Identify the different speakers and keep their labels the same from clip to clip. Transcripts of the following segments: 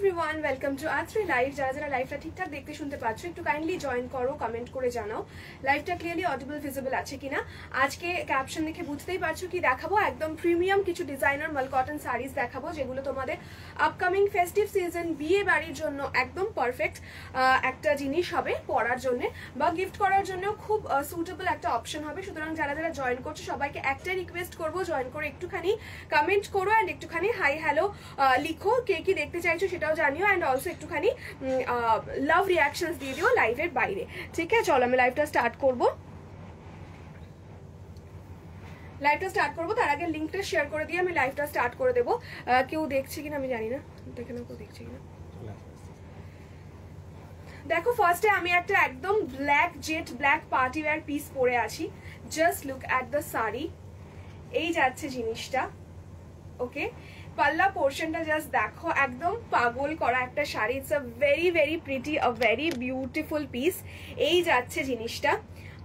Speaker 1: Everyone, welcome to Atri live. যারা যারা লাইভটা ঠিকঠাক দেখতে শুনতে পাচ্ছ একটু কাইন্ডলি জয়েন করো, কমেন্ট করে জানাও লাইভটা ক্লিয়ারলি অডিবল ভিজিবল আছে কিনা। আজকে ক্যাপশন দেখে বুঝতেই পারছো কি দেখাবো, একদম প্রিমিয়াম কিছু ডিজাইনার মাল কটন শাড়িজ দেখাবো, যেগুলো তোমাদের আপকামিং ফেস্টিভ সিজন বিয়ে বাড়ির জন্য একদম পারফেক্ট একটা জিনিস হবে, পরার জন্য বা গিফট করার জন্য খুব সুটেবল একটা অপশন হবে। সুতরাং যারা যারা জয়েন করছো সবাইকে একটাই রিকোয়েস্ট করবো, জয়েন করে একটুখানি কমেন্ট করো অ্যান্ড একটুখানি হাই হ্যালো লিখো, কে কি দেখতে চাইছো সেটাও জানিও, অ্যান্ড অলসো একটুখানি লাভ রিয়াকশনস দিয়ে দিও লাইভের বাইরে। ঠিক আছে, চলো আমি লাইভটা স্টার্ট করবো। তার আগে লিঙ্কটা শেয়ার করে দিয়ে আমি লাইভটা স্টার্ট করে দেবো। কেউ দেখছে কিনা আমি জানি না, দেখে না কেউ দেখছে কিনা। দেখো, ফার্স্টে আমি একটা একদম black jet black party wear piece পরে আছি। Just look at the sari, এই যাচ্ছে জিনিসটা। ওকে, পাল্লা পোর্শনটা জাস্ট দেখো, একদম পাগল করা একটা sari. It's a very very pretty, a very beautiful piece. এই যাচ্ছে জিনিসটা,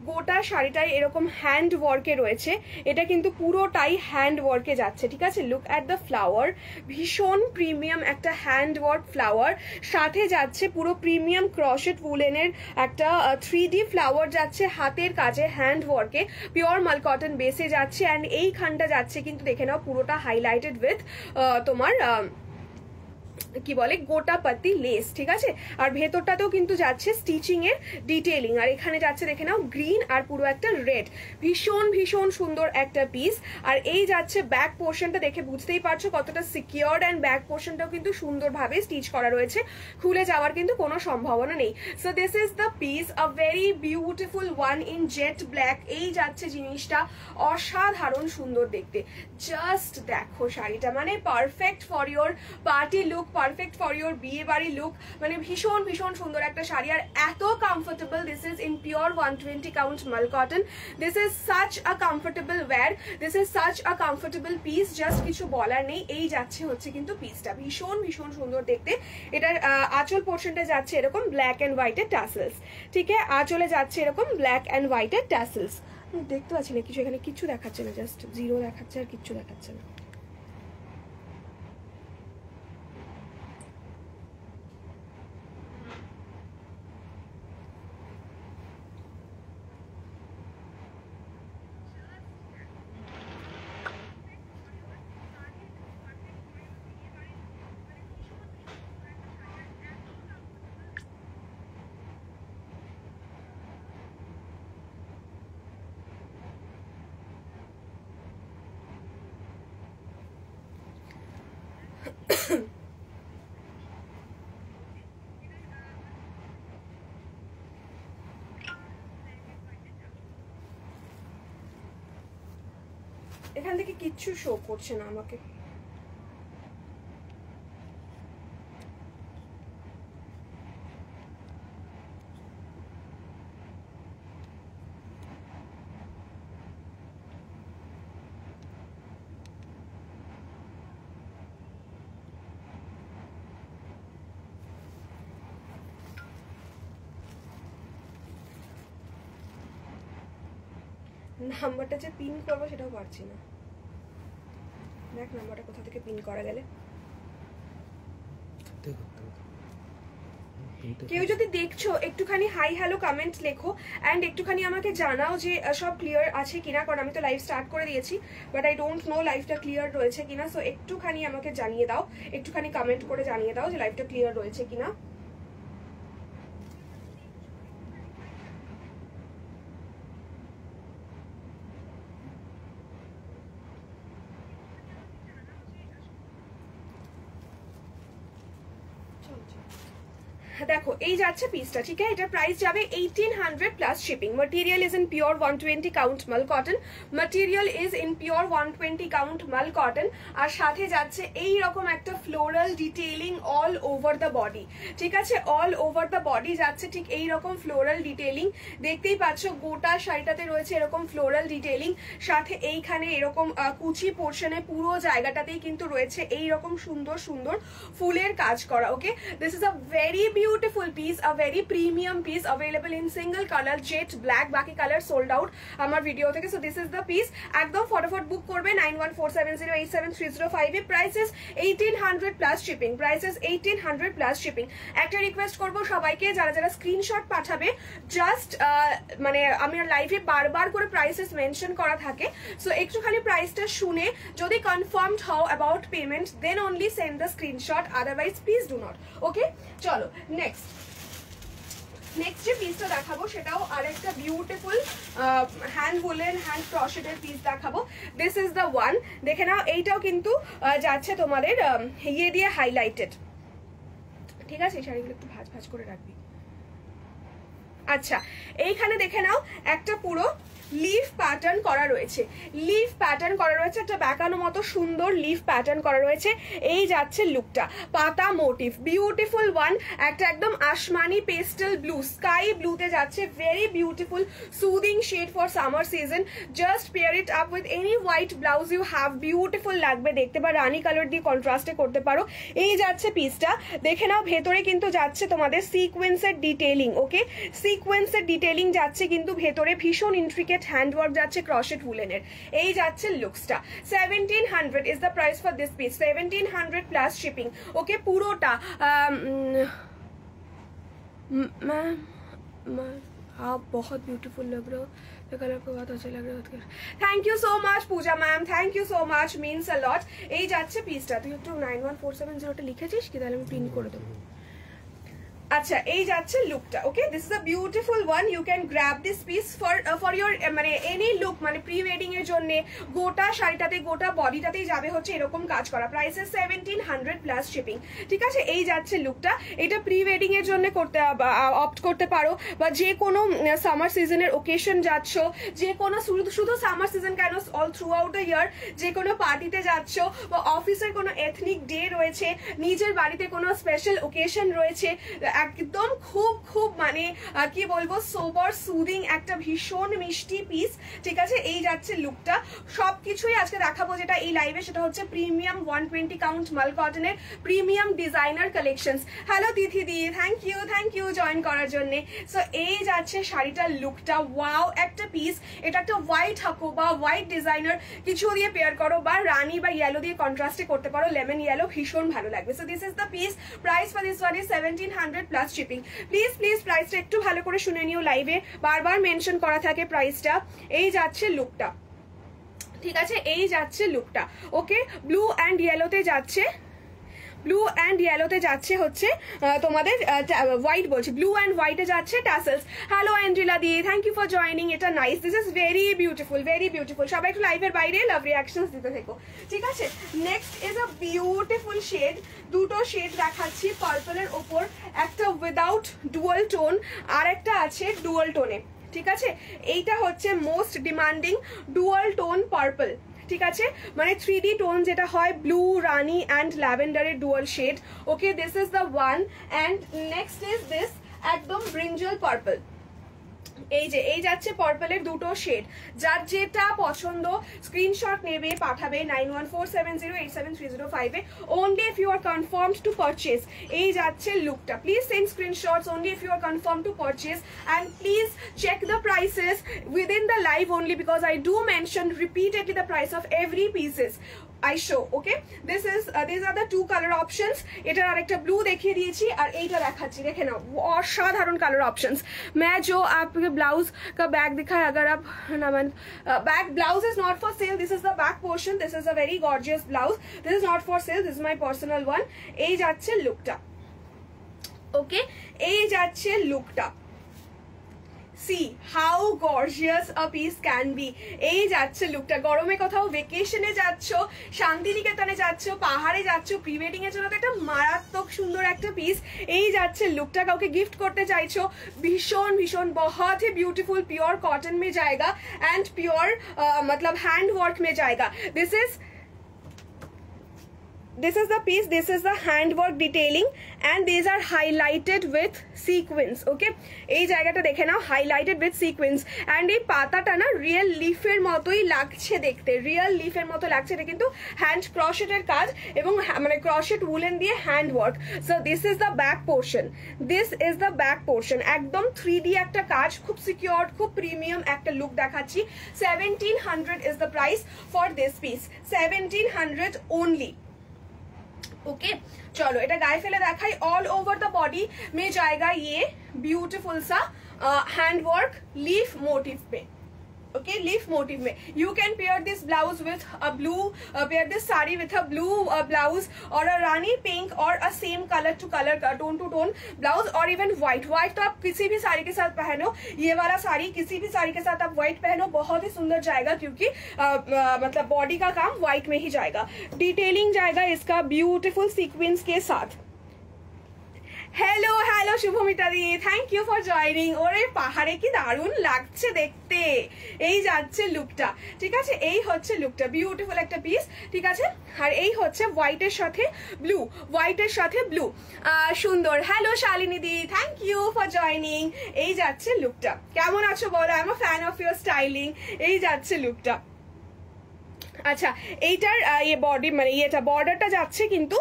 Speaker 1: গোটা শাড়িটাই এরকম হ্যান্ড ওয়ার্কে রয়েছে, এটা কিন্তু পুরোটাই হ্যান্ড ওয়ার্কে যাচ্ছে। ঠিক আছে, লুক অ্যাট দ্য ফ্লাওয়ার, ভীষণ প্রিমিয়াম একটা হ্যান্ড ওয়ার্ক ফ্লাওয়ার, সাথে যাচ্ছে পুরো প্রিমিয়াম ক্রশেট উলেনের একটা 3D ফ্লাওয়ার যাচ্ছে হাতের কাজে হ্যান্ড ওয়ার্কে, পিওর মাল কটন বেসে যাচ্ছে। অ্যান্ড এইখানটা যাচ্ছে কিন্তু দেখে নাও পুরোটা হাইলাইটেড উইথ তোমার কি বলে গোটা পাতি লেস। ঠিক আছে, আর ভেতরটাতেও কিন্তু যাচ্ছে স্টিচিং এর ডিটেইলিং, আর এখানে যাচ্ছে দেখে নাও গ্রিন আর পুরো একটা রেড। ভীষণ ভীষণ সুন্দর একটা পিস। আর এই যাচ্ছে ব্যাক পোর্শনটা, দেখে বুঝতেই পারছো কতটা সিকিউরড, অ্যান্ড ব্যাক পোর্শনটাও কিন্তু সুন্দরভাবে স্টিচ করা রয়েছে, খুলে যাওয়ার কিন্তু কোনো সম্ভাবনা নেই। So this is the piece, a very beautiful one in jet black. এই যাচ্ছে জিনিসটা, অসাধারণ সুন্দর দেখতে। জাস্ট দেখো শাড়িটা, মানে perfect for your party look, perfect for your বিয়ে বাড়ি লুক, মানে ভীষণ ভীষণ সুন্দর একটা শাড়ি, আর এত comfortable. This is in pure 120 count mul cotton. This is such a comfortable wear, this is such a comfortable piece, just কিছু বলার নেই। এই যাচ্ছে হচ্ছে কিন্তু পিসটা ভীষণ ভীষণ সুন্দর দেখতে। এটার আঁচল পোর্শনটা যাচ্ছে এরকম ব্ল্যাক অ্যান্ড হোয়াইটের ট্যাসেলস। ঠিক আছে, আঁচলে যাচ্ছে এরকম ব্ল্যাক অ্যান্ড হোয়াইটের ট্যাসেলস। দেখতে পাচ্ছি না কিছু, এখানে কিছু দেখাচ্ছে না, জাস্ট জিরো দেখাচ্ছে আর কিচ্ছু দেখাচ্ছে না। এখান থেকে কিচ্ছু শো করছে না আমাকে। নাম্বারটা যে পিন করবো সেটাও পারছি না। দেখ নাম্বারটা কোথা থেকে পিন করা গেলে। কেউ যদি দেখছো একটুখানি হাই হ্যালো কমেন্ট লেখো, অ্যান্ড একটুখানি আমাকে জানাও যে সব ক্লিয়ার আছে কিনা, কারণ আমি তো লাইভ স্টার্ট করে দিয়েছি, বাট আই ডোন্ট নো লাইভটা ক্লিয়ার রয়েছে কিনা। সো একটুখানি আমাকে জানিয়ে দাও, একটুখানি কমেন্ট করে জানিয়ে দাও যে লাইভটা ক্লিয়ার রয়েছে কিনা। দেখো এই যাচ্ছে পিসটা। ঠিক আছে, এটার প্রাইস যাবে 1800 plus shipping. Material is in pure 120 count mul cotton, material is in pure 120 count mul cotton. আর সাথে যাচ্ছে এই রকম একটা floral detailing all over the body. ঠিক আছে, অল ওভার দ্য বডি যাচ্ছে ঠিক এই রকম ফ্লোরাল ডিটেইলিং। দেখতেই পাচ্ছ গোটা শাড়িটাতে রয়েছে এরকম ফ্লোরাল ডিটেইলিং, সাথে এইখানে এরকম কুচি পোর্শনে পুরো জায়গাটাতেই কিন্তু রয়েছে এই রকম সুন্দর সুন্দর ফুলের কাজ করা। Okay, this is a very beautiful piece, a very premium piece, available in single color jet black, baki color sold out amar video theke. So this is the piece, ekdom photofot book korbe 9147087305 e, prices 1800 plus shipping, prices 1800 plus shipping. একটা request করব সবাইকে, যারা যারা screenshot পাঠাবে, just মানে আমি লাইভে বারবার করে প্রাইসেস মেনশন করা থাকে, সো একটুখানি প্রাইসটা শুনে যদি কনফার্মড হও about payment, then only send the screenshot, otherwise please do not. Okay, চলো নেক্সট যে পিসটা দেখাবো সেটাও আরেকটা বিউটিফুল হ্যান্ড উলেন হ্যান্ড ক্রশেটের পিস দেখাবো। দিস ইজ দ্য ওয়ান, দেখে নাও। এইটাও কিন্তু যাচ্ছে তোমাদের ইয়ে দিয়ে হাইলাইটেড, ঠিক আছে? শাড়িগুলো একটু ভাঁজ ভাঁজ করে রাখবি। আচ্ছা, এইখানে দেখে নাও একটা পুরো লিফ প্যাটার্ন করা রয়েছে, লিফ প্যাটার্ন করা রয়েছে, একটা বেঁকানো মতো সুন্দর লিফ প্যাটার্ন করা রয়েছে। এই যাচ্ছে লুকটা, পাতা মোটিভ, বিউটিফুল ওয়ান, একটা একদম আসমানি পেস্টেল ব্লু, স্কাই ব্লুতে যাচ্ছে, very beautiful soothing shade for summer season. Just pair it up with any white blouse you have, beautiful লাগবে দেখতে, বা রানি কালার দিয়ে কন্ট্রাস্টে করতে পারো। এই যাচ্ছে পিসটা, দেখে নাও। ভেতরে কিন্তু যাচ্ছে তোমাদের সিকোয়েন্সের ডিটেইলিং, ওকে, সিকোয়েন্সের ডিটেইলিং যাচ্ছে কিন্তু ভেতরে, ভীষণ ইন্ট্রিকেট হ্যান্ডওয়ার্ক যাচ্ছে ক্রশেট উলেনের। এই যাচ্ছে লুকসটা, 1700 is the price for this piece, 1700 plus shipping. Okay, পুরোটা आप बहुत ब्यूटीफुल लग रहे हो, कलर आपको बहुत अच्छा लग रहा है। Thank you so much Puja ma'am, thank you so much, means a lot. এই যাচ্ছে পিসটা, তুই একটু 91470 লিখেছিস কি? তাহলে আমি পিন করে দেবো। আচ্ছা, এই যাচ্ছে লুকটা। Okay, this is a beautiful one, you can grab this piece for your মানে এনি লুক, মানে প্রি ওয়েডিং এর জন্য গোটা শাড়িটাতে গোটা বডিটাতেই যাবে হচ্ছে এরকম কাজ করা। প্রাইসেস 1700 প্লাস শিপিং, ঠিক আছে? এই যাচ্ছে লুকটা, এটা প্রি ওয়েডিং এর জন্য করতে অপ্ট করতে পারো, বা যে কোনো সামার সিজনের ওকেশন যাচ্ছ, যে কোনো শুধু সামার সিজন কেন, all through out the year, যে কোনো পার্টিতে যাচ্ছ, বা অফিসের কোনো এথনিক ডে রয়েছে, নিজের বাড়িতে কোনো স্পেশাল ওকেশন রয়েছে, একদম খুব খুব মানে কি বলবো, সোবার সুদিং একটা ভীষণ মিষ্টি পিস, ঠিক আছে? এই যাচ্ছে লুকটা। সবকিছুই আজকে দেখাবো যেটা এই লাইভে, সেটা হচ্ছে প্রিমিয়াম 120 কাউন্ট মাল কটনের premium designer collections. Hello Tithi দি, থ্যাংক ইউ জয়েন করার জন্য। সো এই যাচ্ছে শাড়িটার লুকটা, ওয়াও একটা পিস। এটা একটা হোয়াইট হাকো বা হোয়াইট ডিজাইনার কিছু দিয়ে পেয়ার করো, বা রানি বা ইয়েলো দিয়ে কন্ট্রাস্টে করতে পারো, লেমন ইয়েলো, ভীষণ ভালো লাগবে। So this is the piece, price for this one is 1700 plus shipping. Please প্রাইসটা একটু ভালো করে শুনে নিও, লাইভে বারবার মেনশন করা থাকে প্রাইসটা। এই যাচ্ছে লুকটা, ঠিক আছে? এই যাচ্ছে লুকটা, ওকে, ব্লু অ্যান্ড ইয়েলোতে যাচ্ছে, ব্লু অ্যান্ড ইয়েলোতে যাচ্ছে হচ্ছে তোমাদের হোয়াইট, বলছি ব্লু অ্যান্ড হোয়াইটে যাচ্ছে tassels. Hello Andrila di, thank you for joining, এটা nice, this is very beautiful, very beautiful. সবাই একটু লাইভের বাইরে লাভ রিয়াকশনস দিতে থেকো, ঠিক আছে? Next is a beautiful shade, দুটো শেড দেখাচ্ছি পার্পলের ওপর, একটা উইদাউট ডুয়াল টোন, আর একটা আছে ডুয়াল টোনে, ঠিক আছে? এইটা হচ্ছে most demanding dual tone purple, ঠিক আছে? মানে 3D টোন যেটা হয়, ব্লু, রানি অ্যান্ড ল্যাভেন্ডারের dual shade. Okay, this is the one, and next is this একদম ব্রিঞ্জল পার্পল। এই যাচ্ছে পার্পলের দুটো শেড, যার যেটা পছন্দ স্ক্রিনশট নেবে, পাঠাবে 9147087305 এ, only if you are confirmed to purchase। এই যাচ্ছে লুকটা, please send screenshots only if you are confirmed to purchase, and please check the prices within the live only, because I do mention repeatedly the price of every pieces I show। Okay, these are the two color options। এটার আরেকটা blue দেখিয়ে দিয়েছি, আর এইটা দেখাচ্ছি, দেখে নাও, অসাধারণ colour options. मैं जो आपके ब्लाउज का बैक दिखाया, अगर आप back blouse is not for sale, this is the back portion, this is a very gorgeous blouse, this is not for sale, this is my personal one. এই যাচ্ছে লুকটা, ওকে, এই যাচ্ছে লুকটা। See how gorgeous a piece can be। এই যাচ্ছে লুকটা, গরমে কোথাও ভেকেশনে যাচ্ছ, শান্তিনিকেতনে যাচ্ছ, পাহাড়ে যাচ্ছ, প্রি ওয়েডিং এর জন্য তো একটা মারাত্মক সুন্দর একটা পিস। এই যাচ্ছে লুকটা, কাউকে গিফট করতে চাইছো, ভীষণ ভীষণ बहुत ही ब्यूटीफुल प्योर कॉटन में जाएगा एंड प्योर मतलब हैंड वर्क में जाएगा। this is the piece, this is the handwork detailing and these are highlighted with sequins. Okay, এই জায়গাটা দেখে নাও, highlighted with sequins and এই পাতাটা না রিয়েল লিফের মতোই লাগছে দেখতে, রিয়েল লিফের মতো লাগছে। এটা কিন্তু হ্যান্ড ক্রশেটের কাজ এবং মানে ক্রশেট উলেন দিয়ে hand work. So this is the back portion, this is the back portion, একদম 3D একটা কাজ, খুব সিকিউর, খুব প্রিমিয়াম একটা লুক দেখাচ্ছি। 1700 is the price for this piece, 1700 only। Okay चलो এটা गाয়ে ফেলে দেখাই। ऑल ओवर द बॉडी में जाएगा ये ब्यूटीफुल सा हैंड वर्क लीफ मोटिव पे। Okay, leaf motif में you can pair this blouse with a blue pair this sari with a blue blouse or a rani pink or a same color to color tone to tone blouse or even white तो आप किसी भी साड़ी के साथ पहनो, ये वाला साड़ी किसी भी साड़ी के साथ आप व्हाइट पहनो, बहुत ही सुंदर जाएगा क्योंकि मतलब बॉडी का काम व्हाइट में ही जाएगा। डिटेलिंग जाएगा इसका ब्यूटीफुल सीक्वेंस के साथ। হ্যালো হ্যালো শুভমিতা দি, থ্যাংক ইউ ফর জয়নিং। ওরে পাহাড়ে কি দারুণ লাগছে দেখতে, এই যাচ্ছে লুকটা, ঠিক আছে, এই হচ্ছে লুকটা, বিউটিফুল একটা পিস, ঠিক আছে। আর এই হচ্ছে হোয়াইটের সাথে ব্লু, হোয়াইটের সাথে ব্লু, সুন্দর। হ্যালো শালিনী দি, থ্যাংক ইউ ফর জয়নিং। এই যাচ্ছে লুকটা, কেমন আছো বলো, I am a fan of your styling. এই যাচ্ছে লুকটা। আচ্ছা এইটার ইয়ে বডি মানে ইয়েটা বর্ডারটা যাচ্ছে কিন্তু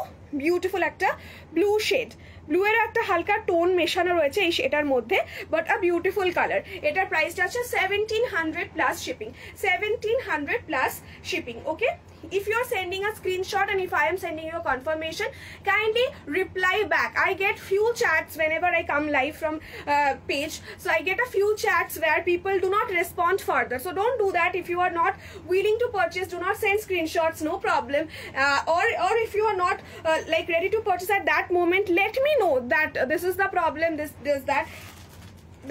Speaker 1: বিউটিফুল একটা ব্লু শেড, ব্লু এর একটা হালকা টোন মেশানো রয়েছে এই এটার মধ্যে, বাট আ বিউটিফুল কালার। এটার প্রাইসটা আছে 1700 plus shipping, 1700 plus shipping. Okay, if you are sending a screenshot and if I am sending you a confirmation, kindly reply back. I get few chats whenever I come live from page, so I get a few chats where people do not respond further, so don't do that. If you are not willing to purchase, do not send screenshots, no problem. Or if you are not like ready to purchase at that moment, let me know that this is the problem, this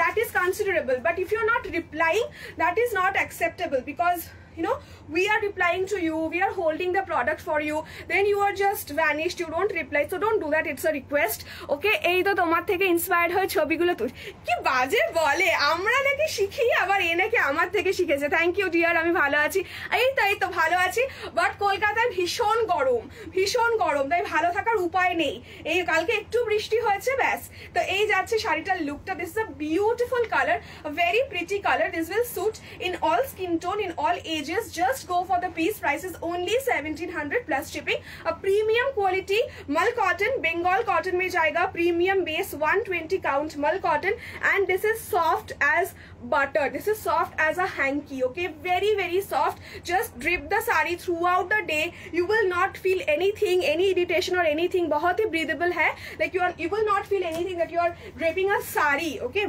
Speaker 1: that is considerable. But if you are not replying, that is not acceptable, because you know we are replying to you, we are holding the product for you, then you are just vanished, you don't reply, so don't do that, it's a request. Okay, এই তো তোমার থেকে inspired হয়ে ছবিগুলো তুল, কি বাজে বলে, আমরা নাকি শিখি আবার এ নাকি আমার থেকে শিখেছে। থ্যাংক ইউ ডিয়ার, আমি ভালো আছি, এই তো ভালো আছি, বাট কলকাতায় ভীষণ গরম, ভীষণ গরম, তাই ভালো থাকার উপায় নেই। এই কালকে একটু বৃষ্টি হয়েছে ব্যাস। তো এই যাচ্ছে শাড়িটার লুকটা, this is a beautiful colour, a very pretty color, this will suit in all skin tone, in all ages, just go for the piece, price is only 1700 plus shipping। a premium quality mal cotton, Bengal cotton mein jayega, premium base 120 count mal cotton, and this is soft as butter, this is soft as a hanky। okay, very very soft, just drip the sari throughout the day, you will not feel anything, any irritation or anything, bahut hi breathable hai, like you will not feel anything that you are draping a sari। okay,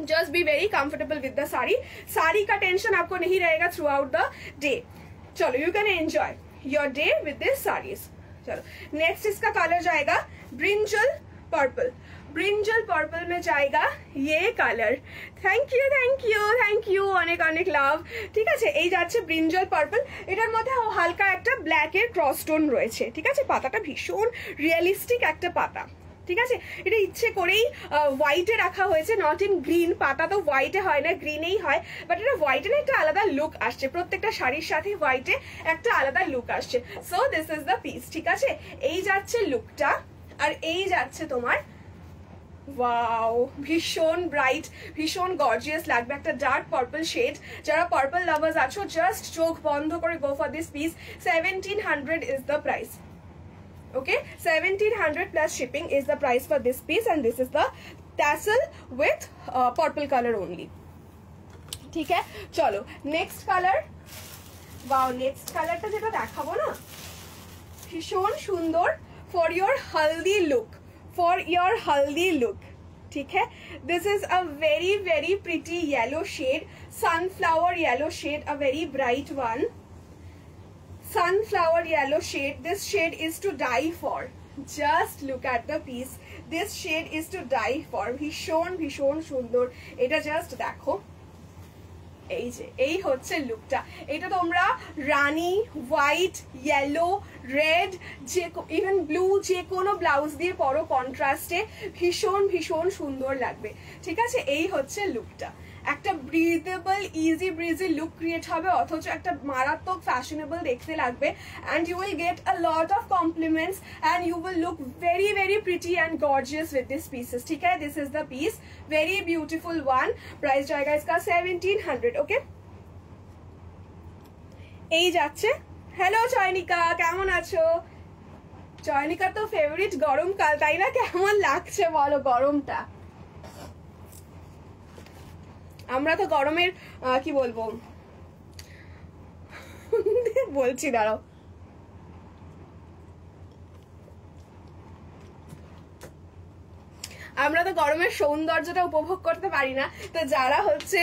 Speaker 1: just be very comfortable with the sari, sari का tension आपको नहीं रहेगा through out the day. चलो you can enjoy your day with this sarees। चलो next इसका colour जाएगा brinjal purple, brinjal purple में जाएगा ये कलर। थैंक यू অনেক অনেক লাভ। ঠিক আছে, এই যাচ্ছে ব্রিঞ্জল পার্পল, এটার মধ্যে হালকা একটা ব্ল্যাক এর ক্রস টোন রয়েছে। ঠিক আছে, পাতাটা ভীষণ রিয়েলিস্টিক একটা পাতা। ঠিক আছে, এটা ইচ্ছে করেই হোয়াইটে রাখা হয়েছে, নট ইন গ্রিন, পাতা তো হোয়াইটে হয় না, গ্রিনেই হয়, বাট এটা হোয়াইটে না একটা আলাদা লুক আসছে, প্রত্যেকটা শাড়ির সাথে হোয়াইটে একটা আলাদা লুক আসছে। So this is the piece. ঠিক আছে, এই যাচ্ছে লুকটা, আর এই যাচ্ছে তোমার ওয়াও ভীষণ ব্রাইট, ভীষণ গর্জিয়াস লাগবে, একটা ডার্ক পার্পল শেড। যারা পার্পল লাভার্স আছো, জাস্ট চোখ বন্ধ করে go for this piece. 1700 is the price. Okay, 1700 plus shipping is the price for this piece, and this is the tassel with purple color only। ठीक है, चलो next color। wow, next color টা যেটা দেখাবো না ভীষণ সুন্দর for your haldi look, for your haldi look। ठीक है, this is a very very pretty yellow shade, sunflower yellow shade, a very bright one, sunflower yellow shade। this shade is to die for, just look at the piece, this shade is to die for। ভীষণ ভীষণ সুন্দর, এটা just দেখো, এই যে এই হচ্ছে লুকটা। এটা তোমরা রানি, হোয়াইট, ইয়েলো, রেড, যে ইভেন ব্লু, যে কোনো ব্লাউজ দিয়ে পরো কন্ট্রাস্টে, ভীষণ ভীষণ সুন্দর লাগবে। ঠিক আছে, এই হচ্ছে লুকটা, একটা breathable easy breezy look create হবে, অথচ একটা মারাত্মক ফ্যাশনেবল দেখতে লাগবে, and you will get a lot of compliments and you will look very very pretty and gorgeous with these pieces. ठीक है, this is the piece, very beautiful one. Price जाएगा इसका 1700. ओके, এই যাচ্ছে। হ্যালো চয়নিকা, কেমন আছো? চয়নিকা তো ফেভারিট গরমকাল, তাই না? কেমন লাগছে বলো গরমটা? আমরা তো গরমের কি বলবো বলছি, দাঁড়াও। আমরা তো গরমের সৌন্দর্যটা উপভোগ করতে পারি না, তো যারা হচ্ছে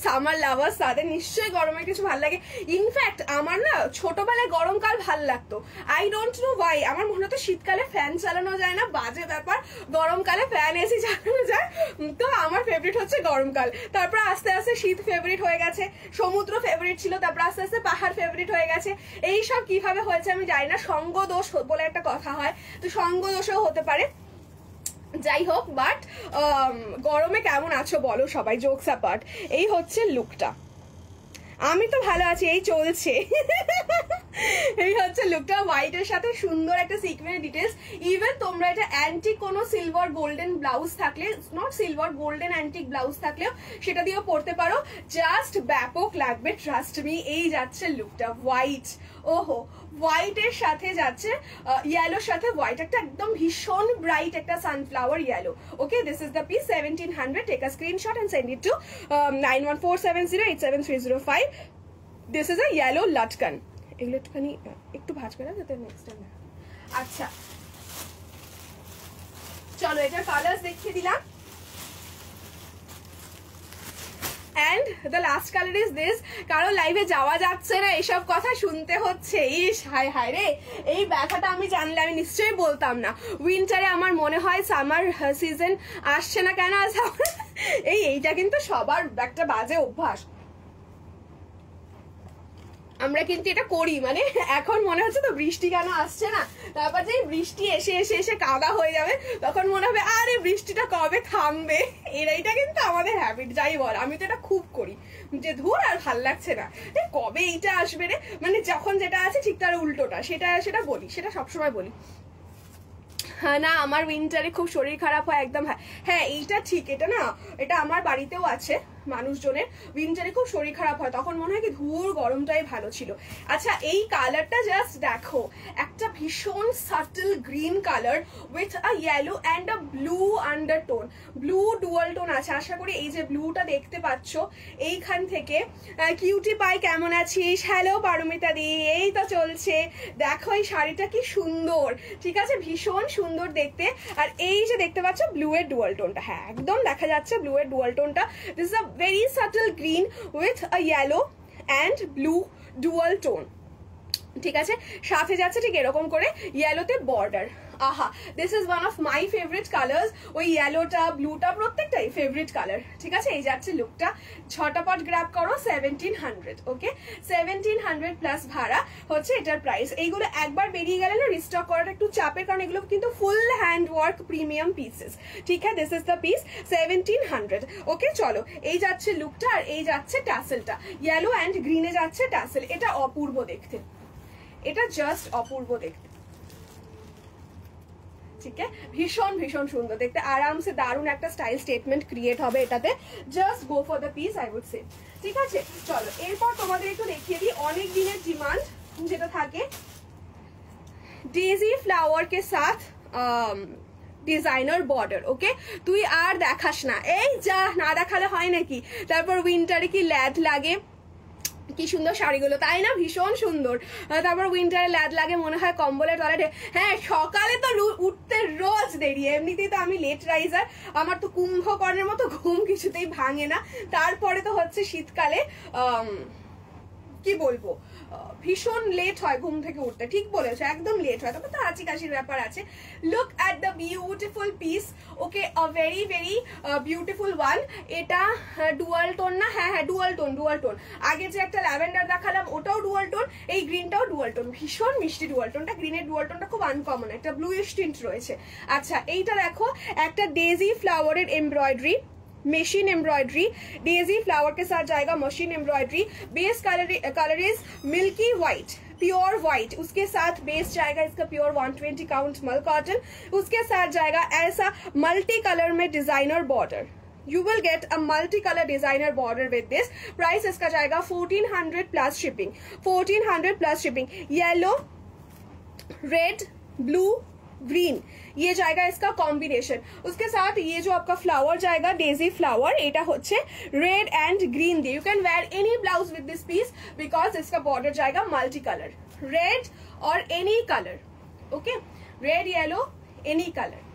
Speaker 1: সামার লাভার্স তাদের নিশ্চয়ই গরমের কিছু ভালো লাগে। ইনফ্যাক্ট আমার না ছোটবেলায় গরমকাল ভাল লাগতো, আই ডোন্ট নো ওয়াই। আমার মনে হতো শীতকালে ফ্যান চালানো যায় না, বাজে ব্যাপার, গরমকালে ফ্যান এসি চালানো যায়। তো আমার ফেভারিট হচ্ছে গরমকাল। তারপর আস্তে আস্তে শীত ফেভারিট হয়ে গেছে, সমুদ্র ফেভারিট ছিল, তারপর আস্তে আস্তে পাহাড় ফেভারিট হয়ে গেছে। এইসব কিভাবে হয়েছে আমি জানি না, সঙ্গ দোষ বলে একটা কথা হয়, তো সঙ্গ দোষও হতে পারে। যাই হোক, বাট গরমে কেমন আছো বলো সবাই, জোকস অ্যাপার্ট। এই হচ্ছে লুকটা। আমি তো ভালো আছি, এই চলছে। এই হচ্ছে লুকটা, হোয়াইটের সাথে সুন্দর একটা সিকোয়েন্স ডিটেলস। ইভেন তোমরা এটা অ্যান্টিক কোনো সিলভার গোল্ডেন ব্লাউজ থাকলে, not silver golden antique blouse থাকলেও সেটা দিয়েও পরতে পারো, জাস্ট ব্যাপক লাগবে, ট্রাস্ট মি। এই যাচ্ছে লুকটা, হোয়াইট, ওহো, হোয়াইটের সাথে যাচ্ছে ইয়েলোর সাথে হোয়াইট, একটা একদম ভীষণ ব্রাইট একটা sunflower yellow. Okay, this is the piece, 1700. Take a screenshot and send it to 9147087305. This is a yellow latkan. এগুলো একটুখানি একটু ভাঁজ করে যাতে নেক্সট টাইম। আচ্ছা চলো, এটার কালার্স দেখিয়ে দিলাম। And the last color is this. কারো লাইভে যাওয়া যাচ্ছে না, এসব কথা শুনতে হচ্ছে। ইস হায় হায় রে, এই ব্যথাটা আমি জানলে আমি নিশ্চয়ই বলতাম না। উইন্টারে আমার মনে হয় সামার সিজন আসছে না কেন, এইটা কিন্তু সবার একটা বাজে অভ্যাস। আমরা কিন্তু এটা করি, মানে এখন মনে হচ্ছে তো বৃষ্টি কেন আসছে না, তারপর যে বৃষ্টি এসে এসে এসে কাদা হয়ে যাবে, তখন মনে হবে আরে বৃষ্টিটা কবে থামবে। এইটা কিন্তু আমাদের হ্যাবিট, যাই বল। আমি তো এটা খুব করি, যে ধুর আর ভাল লাগছে না, কবে এইটা আসবে রে, মানে যখন যেটা আছে ঠিক তার উল্টোটা, সেটা বলি, সেটা সবসময় বলি। হ্যাঁ না, আমার উইন্টারে খুব শরীর খারাপ হয়, একদম। হ্যাঁ এইটা ঠিক, এটা না, এটা আমার বাড়িতেও আছে মানুষজনের, উইন্টারে খুব শরীর খারাপ হয়, তখন মনে হয় কি ধুর গরমটাই ভালো ছিল। আচ্ছা, এই কালারটা জাস্ট দেখো, একটা ভীষণ subtle green colour with a yellow and a blue undertone, blue dual tone আছে। আশা করি এই যে ব্লুটা দেখতে পাচ্ছ এইখান থেকে। কিউটি পাই, কেমন আছিস? হ্যালো পারমিতা দি, এই তো চলছে। দেখো এই শাড়িটা কি সুন্দর, ঠিক আছে, ভীষণ সুন্দর দেখতে। আর এই যে দেখতে পাচ্ছ ব্লু এর ডুয়াল টোনটা, হ্যাঁ একদম দেখা যাচ্ছে ব্লু এর ডুয়াল টোনটা। This is a very subtle green with a yellow and blue dual tone, ঠিক আছে। সাথে যাচ্ছে ঠিক এরকম করে ইয়েলোতে বর্ডার। আহা, this is one of my favourite colours. ওই ইয়েলোটা ব্লুটা প্রত্যেকটাই ফেভারিট কালার, ঠিক আছে। এই যাচ্ছে লুকটা, ঝটাপট গ্র্যাব করো, 1700। ওকে, 1700 প্লাস ভাড়া হচ্ছে এটার প্রাইস। এইগুলো একবার বেরিয়ে গেলে না রিস্টক করাটা একটু চাপের, কারণ এগুলো কিন্তু full hand work premium pieces, ঠিক আছে। This is the piece, 1700। ওকে চলো, এই যাচ্ছে লুকটা, আর এই যাচ্ছে ট্যাসেলটা, ইয়েলো অ্যান্ড গ্রিনে যাচ্ছে ট্যাসেল। এটা অপূর্ব দেখতে, এটা জাস্ট অপূর্ব দেখতে, ঠিক আছে, ভীষণ ভীষণ সুন্দর দেখতে, আরামসে দারুণ একটা স্টাইল স্টেটমেন্ট ক্রিয়েট হবে এটাতে। Just go for the piece, I would say, ঠিক আছে। চলো এরপর তোমাদের একটু দেখিয়ে দিই অনেক দিনের ডিমান্ড যেটা থাকে, ডেজি ফ্লাওয়ার কে সাথ ডিজাইনার বর্ডার। ওকে, তুই আর দেখাস না, এই যা, না দেখালে হয় নাকি। তারপর উইন্টারে কি ল্যাদ লাগে, কি সুন্দর শাড়িগুলো, তাই না, ভীষণ সুন্দর। তারপর উইন্টারে ল্যাদ লাগে, মনে হয় কম্বলের তলায়। হ্যাঁ, সকালে তো উঠতে রোজ দেরি, এমনিতেই তো আমি লেট রাইজার, আমার তো কুম্ভকর্ণের মতো ঘুম কিছুতেই ভাঙে না। তারপরে তো হচ্ছে শীতকালে কি বলবো, ভীষণ লেট হয় ঘুম থেকে উঠতে, ঠিক বলেছো, একদম লেট হয়, তবে তো হাঁচি কাশির ব্যাপার আছে। Look at the beautiful piece. Okay, a very very beautiful one. এটা ডুয়াল টোন না, হ্যাঁ হ্যাঁ ডুয়াল টোন, ডুয়াল টোন। আগে যে একটা ল্যাভেন্ডার দেখালাম ওটাও ডুয়াল টোন, এই গ্রিনটাও ডুয়াল টোন, ভীষণ মিষ্টি ডুয়াল টোনটা। গ্রিনের ডুয়াল টোনটা খুব আনকমন, একটা ব্লুইশ টিন্ট রয়েছে। আচ্ছা, এইটা দেখো, একটা ডেজি ফ্লাওয়ারের embroidery, machine embroidery, daisy flower के साथ जाएगा machine embroidery. Base colour is milky white, pure white, उसके साथ बेस जाएगा इसका प्योर 120 काउंट मल कॉटन, उसके साथ जाएगा ऐसा मल्टी कलर में designer border. You will get a multi-color designer border with this. Price इसका जाएगा 1400 plus shipping, 1400 plus shipping। Yellow, red, blue, green, ये जाएगा इसका कॉम्बिनेशन। उसके साथ ये जो आपका फ्लावर जाएगा डेजी फ्लावर, এটা হচ্ছে रेड एंड ग्रीन দিয়ে। You can wear any blouse with this piece because इसका बॉर्डर जाएगा मल्टी कलर, रेड और any colour, okay, red yellow any colour.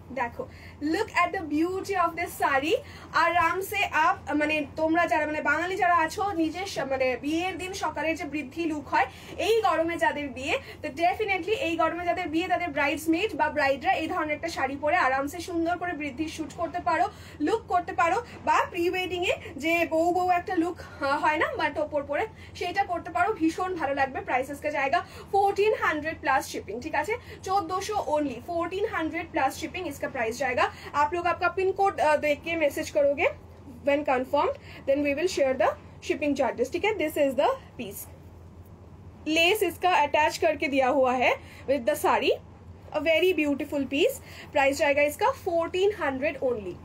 Speaker 1: देखो look at the beauty of this sari. आराम से आप মানে তোমরা যারা মানে বাঙালি যারা আছো নিজের মানে বিয়ের দিন সকালে যে বৃদ্ধি লুক হয় এই গরমে যাদের বিয়ে, তো ডেফিনেটলি এই গরমে যাদের বিয়ে তাদের ব্রাইডসমেড বা ব্রাইডরা এই ধরনের একটা শাড়ি পরে আরামসে সুন্দর করে বৃদ্ধির শুট করতে পারো, লুক করতে পারো, বা প্রি ওয়েডিং এ যে বউ বউ একটা লুক হয় না বাট ওপর পরে সেটা করতে পারো, ভীষণ ভালো লাগবে। প্রাইসেস কা জায়গা 1400 প্লাস শিপিং, ঠিক আছে, 1400 ओनली, 1400 प्लस शिपिंग इसका प्राइस जाएगा। आप लोग आपका पिन कोड देख के मैसेज करोगे, when confirmed then we will share the shipping charges, ठीक है। This is the piece, lace इसका अटैच करके दिया हुआ है with the sari, a very beautiful piece. Price जाएगा इसका 1400 only.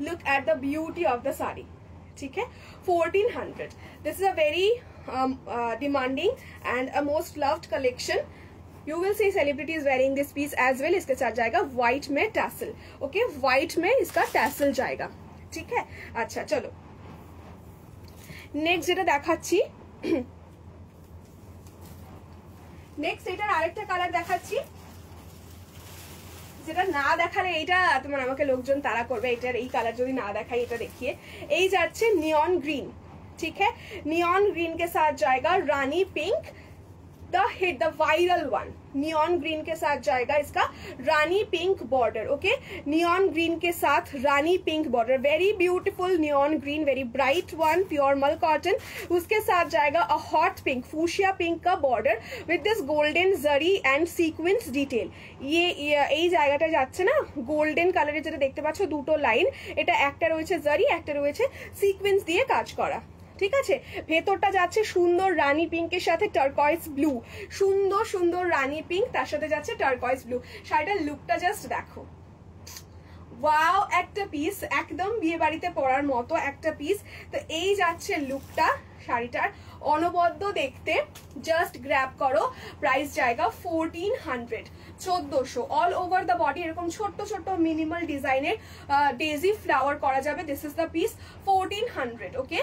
Speaker 1: Look at the beauty of the sari, ठीक है, 1400। This is a very demanding and a most loved collection. You will see celebrities wearing this piece as well। इसके साथ जाएगा white में tassel, okay, white में इसका टैसल जाएगा, ठीक है। अच्छा चलो नेक्स्ट যেটা দেখাচ্ছি, নেক্সট এটার আরেকটা কালার দেখাচ্ছি যেটা না দেখালে এইটা তোমার আমাকে লোকজন তাড়া করবে, এটার এই কালার যদি না দেখাই এটা দেখিয়ে। এই যাচ্ছে নিয়ন গ্রিন, ठीक है, नियॉन ग्रीन के साथ जाएगा rani pink, the hit the viral one. Neon green के साथ जाएगा इसका rani pink border, okay, neon green के साथ rani pink border, very beautiful neon green, very bright one, pure mul cotton. उसके साथ जाएगा a hot pink, fuchsia pink का border with this golden zari and sequence detail. ये এই জায়গাটা যাচ্ছে না গোল্ডেন কালারের যেটা দেখতে পাচ্ছ দুটো লাইন, এটা একটা রয়েছে জারি, একটা রয়েছে সিকোয়েন্স দিয়ে কাজ করা, ঠিক আছে। ভেতরটা যাচ্ছে সুন্দর রানী পিঙ্কের সাথে টার্কয়েজ ব্লু, সুন্দর সুন্দর রানী পিঙ্ক, তার সাথে যাচ্ছে টার্কয়েজ ব্লু। শাড়িটার লুকটা জাস্ট দেখো, ওয়াও, একটা পিস, একদম বিয়ে বাড়িতে পরার মতো একটা পিস। তো এই যাচ্ছে লুকটা শাড়িটার, অনবদ্য দেখতে, জাস্ট গ্র্যাব করো। প্রাইস জায়গা 1400, 1400 অল ওভার দ্য বডি, এরকম ছোট্ট ছোট্ট মিনিমাল ডিজাইনের ডেজি ফ্লাওয়ার করা যাবে। This is the piece 1400, okay,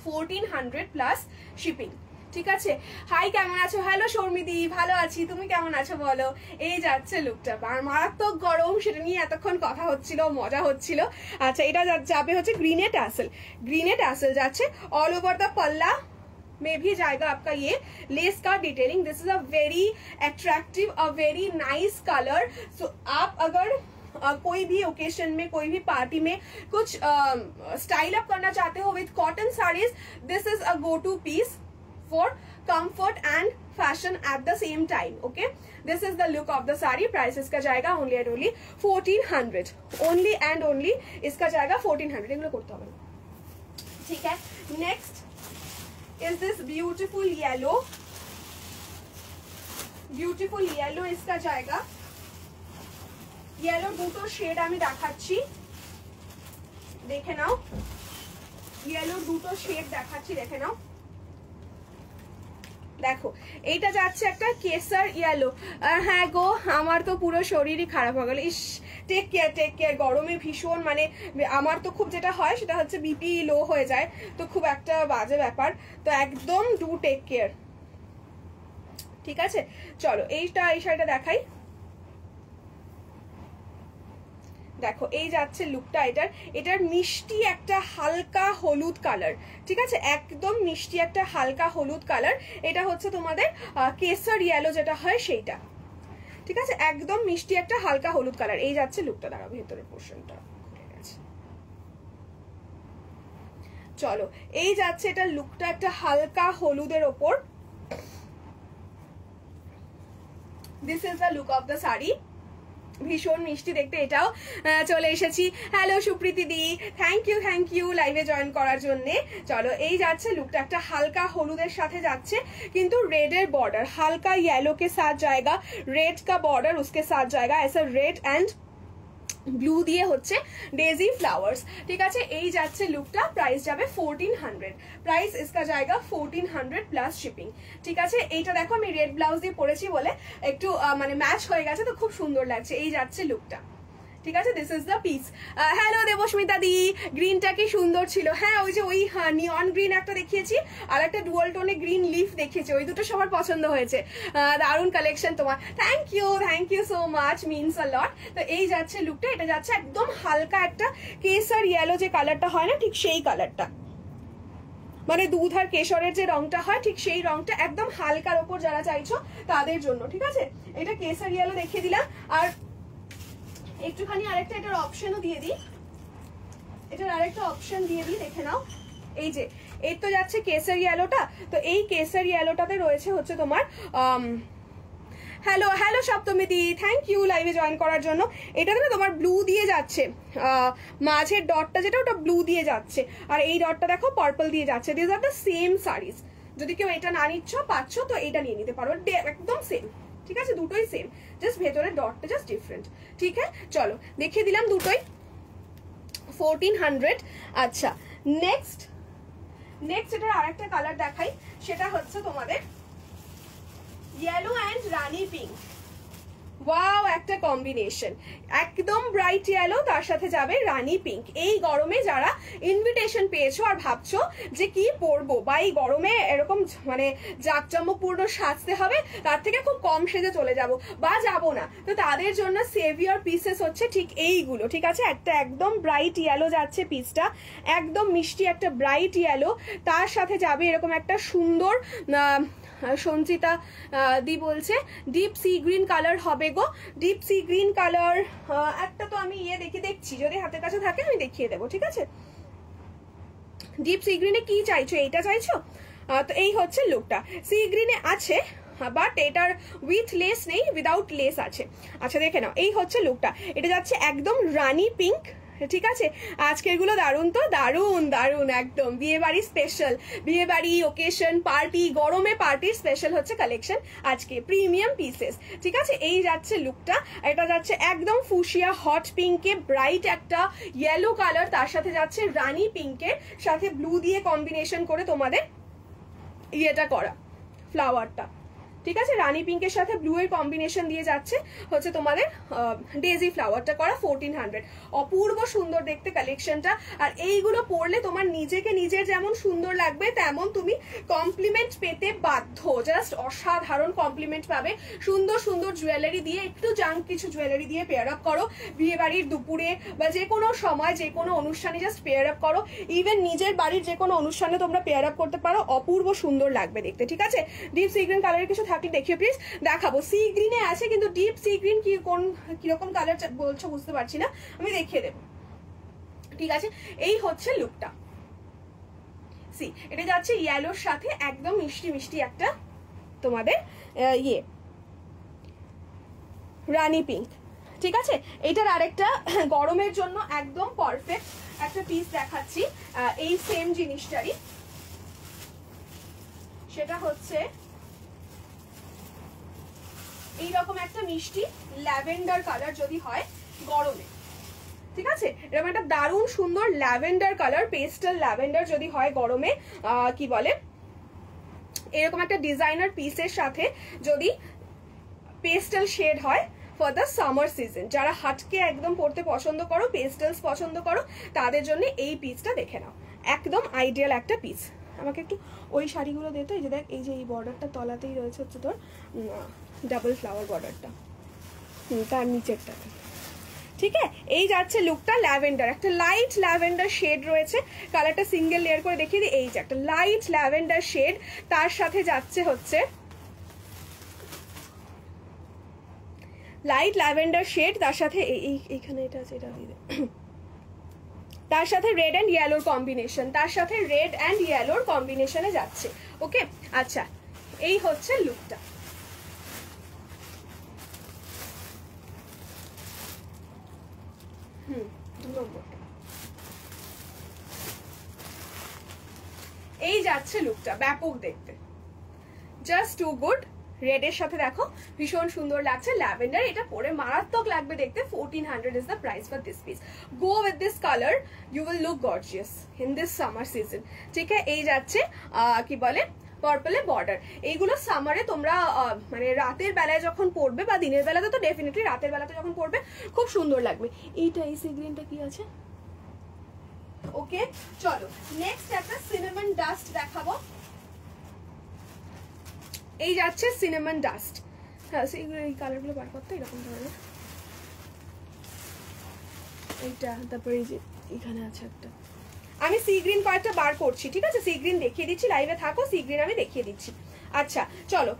Speaker 1: 1400 plus shipping, ঠিক আছে। হাই কেমন আছো? হ্যালো শর্মিদি, ভালো আছি, তুমি কেমন আছো বলো? এই যাচ্ছে লুকটা, মারাত্মক গরম, সেটা নিয়ে এতক্ষণ কথা হচ্ছিল, মজা হচ্ছিল। আচ্ছা এটা যাবে হচ্ছে ग्रीने टैसल, ग्रीने टैसल যাচ্ছে ऑल ओवर द पल्ला में भी जाएगा आपका ये लेस का detailing. This is a very attractive, a very nice colour. So आप अगर कोई भी ओकेशन में, कोई भी पार्टी में कुछ स्टाइल अप करना चाहते हो with cotton saris, this is a go to piece for comfort and fashion at the same time, okay. This is the look of the sari. Price इसका जाएगा only and only 1400, only and only इसका जाएगा 1400। एगुलो करते হবে, ठीक है। Next is this beautiful yellow, beautiful yellow इसका जाएगा। येलो দুটো শেড আমি দেখাচ্ছি, দেখে নাও, येलो দুটো শেড দেখাচ্ছি, দেখে নাও। দেখো এইটা যাচ্ছে একটা কেসার ইয়েলো। হ্যাঁ গো, আমার তো পুরো শরীরই খারাপ হয়ে গেল। ইস, টেক কেয়ার, টেক কেয়ার, গরমে ভীষণ মানে আমার তো খুব যেটা হয় সেটা হচ্ছে বিপি লো হয়ে যায়, তো খুব একটা বাজে ব্যাপার, তো একদম ডু টেক কেয়ার, ঠিক আছে। চলো এইটা, এই শাড়িটা দেখাই, দেখো এই যাচ্ছে লুকটা এটার, এটার মিষ্টি একটা হালকা হলুদ কালার, ঠিক আছে, একদম মিষ্টি একটা হালকা হলুদ কালার। এটা হচ্ছে তোমাদের কেসার ইয়েলো যেটা হয় সেইটা, ঠিক আছে, একদম মিষ্টি একটা হালকা হলুদ কালার। এই যাচ্ছে লুকটা, দাঁড়াও ভেতরের পোর্শনটা খুলে গেছে। চলো এই যাচ্ছে এটা লুকটা, একটা হালকা হলুদের ওপর। This is the look of the sari. ভীষণ মিষ্টি দেখতে এটাও। চলে এসেছি, হ্যালো সুপ্রীতি দি, থ্যাংক ইউ লাইভে জয়েন করার জন্য। চলো এই যাচ্ছে লুকটা, একটা হালকা হলুদের সাথে যাচ্ছে কিন্তু রেডের বর্ডার, হালকা येलो के साथ जाएगा, रेड का बॉर्डर उसके साथ जाएगा, ऐसा रेड एंड ব্লু দিয়ে হচ্ছে ডেজি ফ্লাওয়ার্স। ঠিক আছে, এই যাচ্ছে লুকটা, প্রাইস যাবে 1400, প্রাইস ইসকা জায়গা 1400 প্লাস শিপিং। ঠিক আছে, এইটা দেখো আমি রেড ব্লাউজ দিয়ে পরেছি বলে একটু মানে ম্যাচ হয়ে গেছে, তো খুব সুন্দর লাগছে। এই যাচ্ছে লুকটা, ঠিক আছে, this is the piece. Hello Debasmita di, গ্রিনটা কি সুন্দর ছিল। হ্যাঁ, ওই যে ওই নিয়ন গ্রিন একটা দেখিয়েছি আর একটা ডুয়াল টোনে গ্রিন লিফ দেখিয়েছি, ওই দুটো সবার পছন্দ হয়েছে। দারুণ কালেকশন তোমার, thank you so much, means a lot. তো এই যাচ্ছে লুকটা, এটা যাচ্ছে একদম হালকা একটা কেসার ইয়েলো যে কালারটা হয় না, ঠিক সেই কালারটা, মানে দুধ আর কেশরের যে রংটা হয় ঠিক সেই রংটা, একদম হালকার ওপর যারা চাইছো তাদের জন্য। ঠিক আছে, এটা কেসার ইয়েলো দেখিয়ে দিলাম। আর একটুখানি আরেকটা এটার অপশনও দিয়ে দিই, এটার আরেকটা অপশন দিয়ে দিই, দেখে নাও। এই যে এর তো যাচ্ছে কেসার ইয়েলোটা, তো এই কেসার ইয়েলোটাতে রয়েছে হচ্ছে তোমার হ্যালো সপ্তমীদি, থ্যাংক ইউ লাইভে জয়েন করার জন্য। এটাতে না তোমার ব্লু দিয়ে যাচ্ছে, মাঝের ডটটা যেটা ওটা ব্লু দিয়ে যাচ্ছে, আর এই ডটটা দেখো পার্পল দিয়ে যাচ্ছে। This are the same saris, যদি কেউ এটা না নিচ্ছ পাচ্ছ তো এটা নিয়ে নিতে পারো, একদম সেম। ঠিক আছে, দুটোই সেম, জাস্ট ভেতরের ডটটা জাস্ট ডিফারেন্ট। ঠিক আছে, চলো দেখিয়ে দিলাম দুটোই 1400। আচ্ছা, নেক্সট এটার আরেকটা কালার দেখাই, সেটা হচ্ছে তোমাদের yellow and Rani pink. Wow, একটা কম্বিনেশন, একদম ব্রাইট ইয়েলো, তার সাথে যাবে রানী পিঙ্ক। এই গরমে যারা ইনভিটেশন পেয়েছো আর ভাবছো যে কি পরবো, বা এই গরমে এরকম মানে জাঁকজমকপূর্ণ সাজতে হবে, তার থেকে খুব কম সেজে চলে যাব বা যাবো না, তো তাদের জন্য সেভিয়ার পিসেস হচ্ছে ঠিক এইগুলো। ঠিক আছে, একটা একদম ব্রাইট ইয়েলো যাচ্ছে পিসটা, একদম মিষ্টি একটা ব্রাইট ইয়েলো, তার সাথে যাবে এরকম একটা সুন্দর সঞ্চিতা দি বলছে ডিপ সি গ্রিন কালার হবে গো, ডিপ সি গ্রিন কালার। একটা তো আমি দেখছি, যদি হাতের কাছে থাকে আমি দেখিয়ে দেবো। ঠিক আছে, ডিপ সি গ্রিনে কি চাইছো, এইটা চাইছো? তো এই হচ্ছে লুকটা, সি গ্রিনে আছে বাট এটার উইথ লেস নেই, উইদাউট লেস আছে। আচ্ছা দেখে নাও, এই হচ্ছে লুকটা, এটা যাচ্ছে একদম রানী পিঙ্ক। ঠিক আছে, আজকের গুলো দারুণ, তো দারুণ একদম বিয়ে বাড়ি স্পেশাল, বিয়ে বাড়ি ওকেশন পার্টি, গরমে পার্টির স্পেশাল হচ্ছে কালেকশন আজকে, প্রিমিয়াম পিসেস। ঠিক আছে, এই যাচ্ছে লুকটা, এটা যাচ্ছে একদম ফুশিয়া হট পিঙ্কে ব্রাইট একটা ইয়েলো কালার, তার সাথে যাচ্ছে রানী পিঙ্কের সাথে ব্লু দিয়ে কম্বিনেশন করে তোমাদের ইয়েটা করা ফ্লাওয়ারটা। ঠিক আছে, রানী পিঙ্কের সাথে ব্লু এর কম্বিনেশন দিয়ে যাচ্ছে হচ্ছে তোমাদের ডেজি ফ্লাওয়ারটা করা 1400। অপূর্ব সুন্দর দেখতে কালেকশনটা, আর এইগুলো পরলে তোমার নিজেকে নিজের যেমন সুন্দর লাগবে তেমন তুমি কমপ্লিমেন্ট পেতে বাধ্য, জাস্ট অসাধারণ কমপ্লিমেন্ট পাবে। সুন্দর সুন্দর জুয়েলারি দিয়ে, একটু জাঙ্ক কিছু জুয়েলারি দিয়ে পেয়ার আপ করো, বিয়ে বাড়ির দুপুরে বা যে কোনো সময় যে কোনো অনুষ্ঠানে জাস্ট পেয়ার আপ করো, ইভেন নিজের বাড়ির যে কোনো অনুষ্ঠানে তোমরা পেয়ার আপ করতে পারো, অপূর্ব সুন্দর লাগবে দেখতে। ঠিক আছে, ডিপ সি গ্রিন কালারের কিছু থাকলে দেখিও প্লিজ, দেখাবো। সি গ্রিনে আছে কিন্তু ডিপ সি গ্রিন কি কিরকম কালার বলছো বুঝতে পারছি না, আমি দেখিয়ে দেবো। ঠিক আছে, এই হচ্ছে লুকটা, সি এটা যাচ্ছে ইয়েলোর সাথে একদম মিষ্টি মিষ্টি একটা তোমাদের ইয়ে রানী পিঙ্ক। ঠিক আছে, এটার আরেকটা গরমের জন্য একদম পারফেক্ট একটা পিস দেখাচ্ছি, এই সেম জিনিসটারই, সেটা হচ্ছে এইরকম একটা মিষ্টি ল্যাভেন্ডার কালার যদি হয় গরমে। ঠিক আছে, এরকম একটা দারুণ সুন্দর ল্যাভেন্ডার কালার, পেস্টাল ল্যাভেন্ডার যদি হয় গরমে, কি বলে এরকম একটা ডিজাইনার পিসের সাথে যদি পেস্টাল শেড হয় ফর দ্য সামার সিজন, যারা হাটকে একদম পরতে পছন্দ করো, পেস্টালস পছন্দ করো, তাদের জন্য এই পিসটা দেখে নাও, একদম আইডিয়াল একটা পিস। আমাকে একটু ওই শাড়িগুলো দিতে, এই যে দেখ, এই যে এই বর্ডারটা তলাতেই রয়েছে হচ্ছে তোর ডাবল ফ্লাওয়ার বর্ডারটা, তার নিচেরটা। ঠিক আছে, এই যাচ্ছে লুকটা, ল্যাভেন্ডার, একটা লাইট ল্যাভেন্ডার শেড রয়েছে, কালারটা সিঙ্গেল লেয়ার করে দেখিয়ে দিই। এই যে একটা লাইট ল্যাভেন্ডার শেড, তার সাথে যাচ্ছে হচ্ছে লাইট ল্যাভেন্ডার শেড, তার সাথে এইখানে এটা আছে, এটা দিয়ে তার সাথে রেড অ্যান্ড ইয়েলোর কম্বিনেশন, তার সাথে রেড অ্যান্ড ইয়েলোর কম্বিনেশনে যাচ্ছে। ওকে, আচ্ছা এই হচ্ছে লুকটা। 2 নম্বরটা। এই যাচ্ছে লুকটা, ব্যাপক দেখতে, জাস্ট টু গুড। রেডের সাথে দেখো ভীষণ সুন্দর লাগছে, ল্যাভেন্ডার, এটা পরে মারাত্মক লাগবে দেখতে। 1400 is the price for this piece. Go with this color, you will look gorgeous in this summer season. ঠিক আছে, এই যাচ্ছে কি বলে পার্পলে বর্ডার। এইগুলো সামারে তোমরা মানে রাতের বেলায় যখন পরবে, বা দিনের বেলাতে তো ডেফিনেটলি, রাতের বেলাতে যখন পরবে খুব সুন্দর লাগবে। এইটা এই সি গ্রিনটা কি আছে, ওকে চলো নেক্সট একটা সিনেমন ডাস্ট দেখাবো। এই যাচ্ছে সিনেমন ডাস্ট। হ্যাঁ এই কালারগুলো বার করতে এরকম ধরনের, এইটা তারপরে এই যে এখানে আছে একটা, আমি সি গ্রিন কয়েকটা বার করছি, ঠিক আছে, সি গ্রিন দেখিয়ে দিচ্ছি, লাইভে থাকো, সি গ্রিন আমি দেখিয়ে দিচ্ছি। আচ্ছা চলো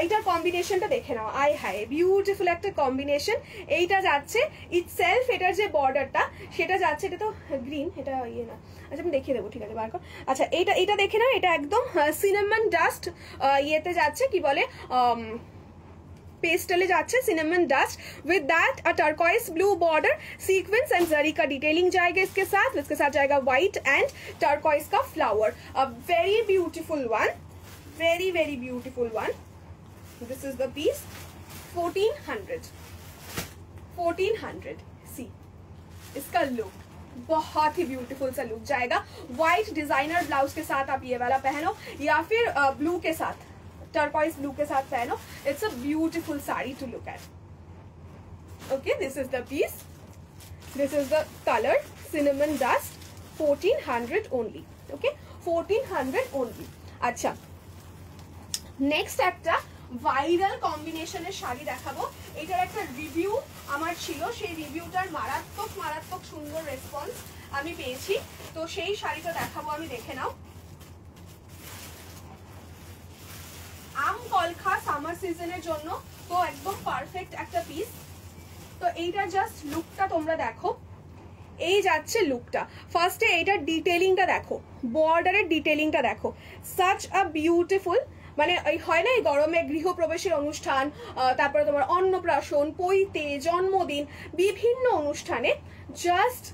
Speaker 1: এইটার কম্বিনেশনটা দেখে নাও, আই হাই বিউটিফুল একটা কম্বিনেশন। এইটা যাচ্ছে ইটসেলফ, এটার যে বর্ডারটা সেটা যাচ্ছে, এটা তো গ্রিন, এটা ইয়ে না, আচ্ছা আমি দেখিয়ে দেবো, ঠিক আছে বার কর। আচ্ছা এটা দেখে নাও, এটা একদম সিনেমন ডাস্ট ইয়েতে যাচ্ছে, কি বলে पेस्टले जाच्छे cinnamon dust with that a turquoise blue border sequence and zari का डिटेलिंग जाएगा इसके साथ जाएगा व्हाइट एंड टर्कोइज का flower, a very beautiful one, very very beautiful one. This is the piece 1400 see इसका लुक बहुत ही ब्यूटीफुल सा लुक जाएगा। व्हाइट डिजाइनर ब्लाउज के साथ आप ये वाला पहनो, या फिर ब्लू के साथ, टर्कोइज ब्लू के साथ पहनो, it's a beautiful sari to look at. Okay this is the piece, this is the colour cinnamon dust 1400 only, okay 1400 only. अच्छा नेक्स्ट একটা ভাইরাল কম্বিনেশনের শাড়ি দেখাবো। এটার একটা রিভিউ আমার ছিল, সেই রিভিউটার মারাত্মক সুন্দর রেসপন্স আমি পেয়েছি, তো সেই শাড়িটা দেখাবো আমি, দেখে নাও। আম কলখা সামার সিজনের জন্য তো একদম পারফেক্ট একটা পিস। তো এইটার জাস্ট লুকটা তোমরা দেখো, এই যাচ্ছে লুকটা। ফার্স্টে এইটার ডিটেলিংটা দেখো, বর্ডারের ডিটেলিংটা দেখো, সাচ আ বিউটিফুল, মানে এই হয় না এই গরমে গৃহপ্রবেশের অনুষ্ঠান, তারপরে তোমার অন্নপ্রাশন, পৈতে, জন্মদিন, বিভিন্ন অনুষ্ঠানে just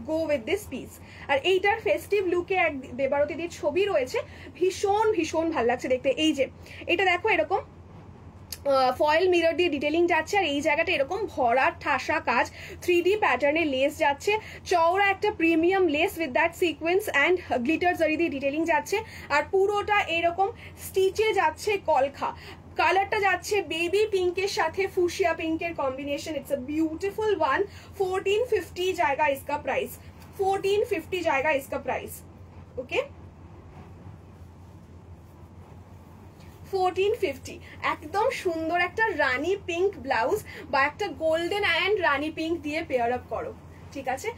Speaker 1: go with this piece. আর এইটার ফেস্টিভ লুকে এক দেবারতীদের ছবি রয়েছে, ভীষণ ভালো লাগছে দেখতে। এই যে এটা দেখো এরকম ফয়েল মিরর দিয়ে ডিটেলিং যাচ্ছে, আর এই জায়গাটা এরকম ভরা ঠাসা কাজ, 3D প্যাটার্নের লেস যাচ্ছে, চওড়া একটা premium less with that sequence and glitter জারি দিয়ে ডিটেলিং যাচ্ছে, আর পুরোটা এরকম স্টিচে যাচ্ছে কলখা। কালারটা যাচ্ছে বেবি পিঙ্কের সাথে ফুশিয়া পিঙ্কের combination, it's a beautiful one. 1450 जाएगा इसका प्राइस, 1450 जाएगा इसका प्राइस, ओके 1450। একদম সুন্দর একটা রানী পিঙ্ক ব্লাউজ বা একটা গোল্ডেন অ্যান্ড রানী পিঙ্ক দিয়ে পেয়ার আপ করো, ঠিক আছে,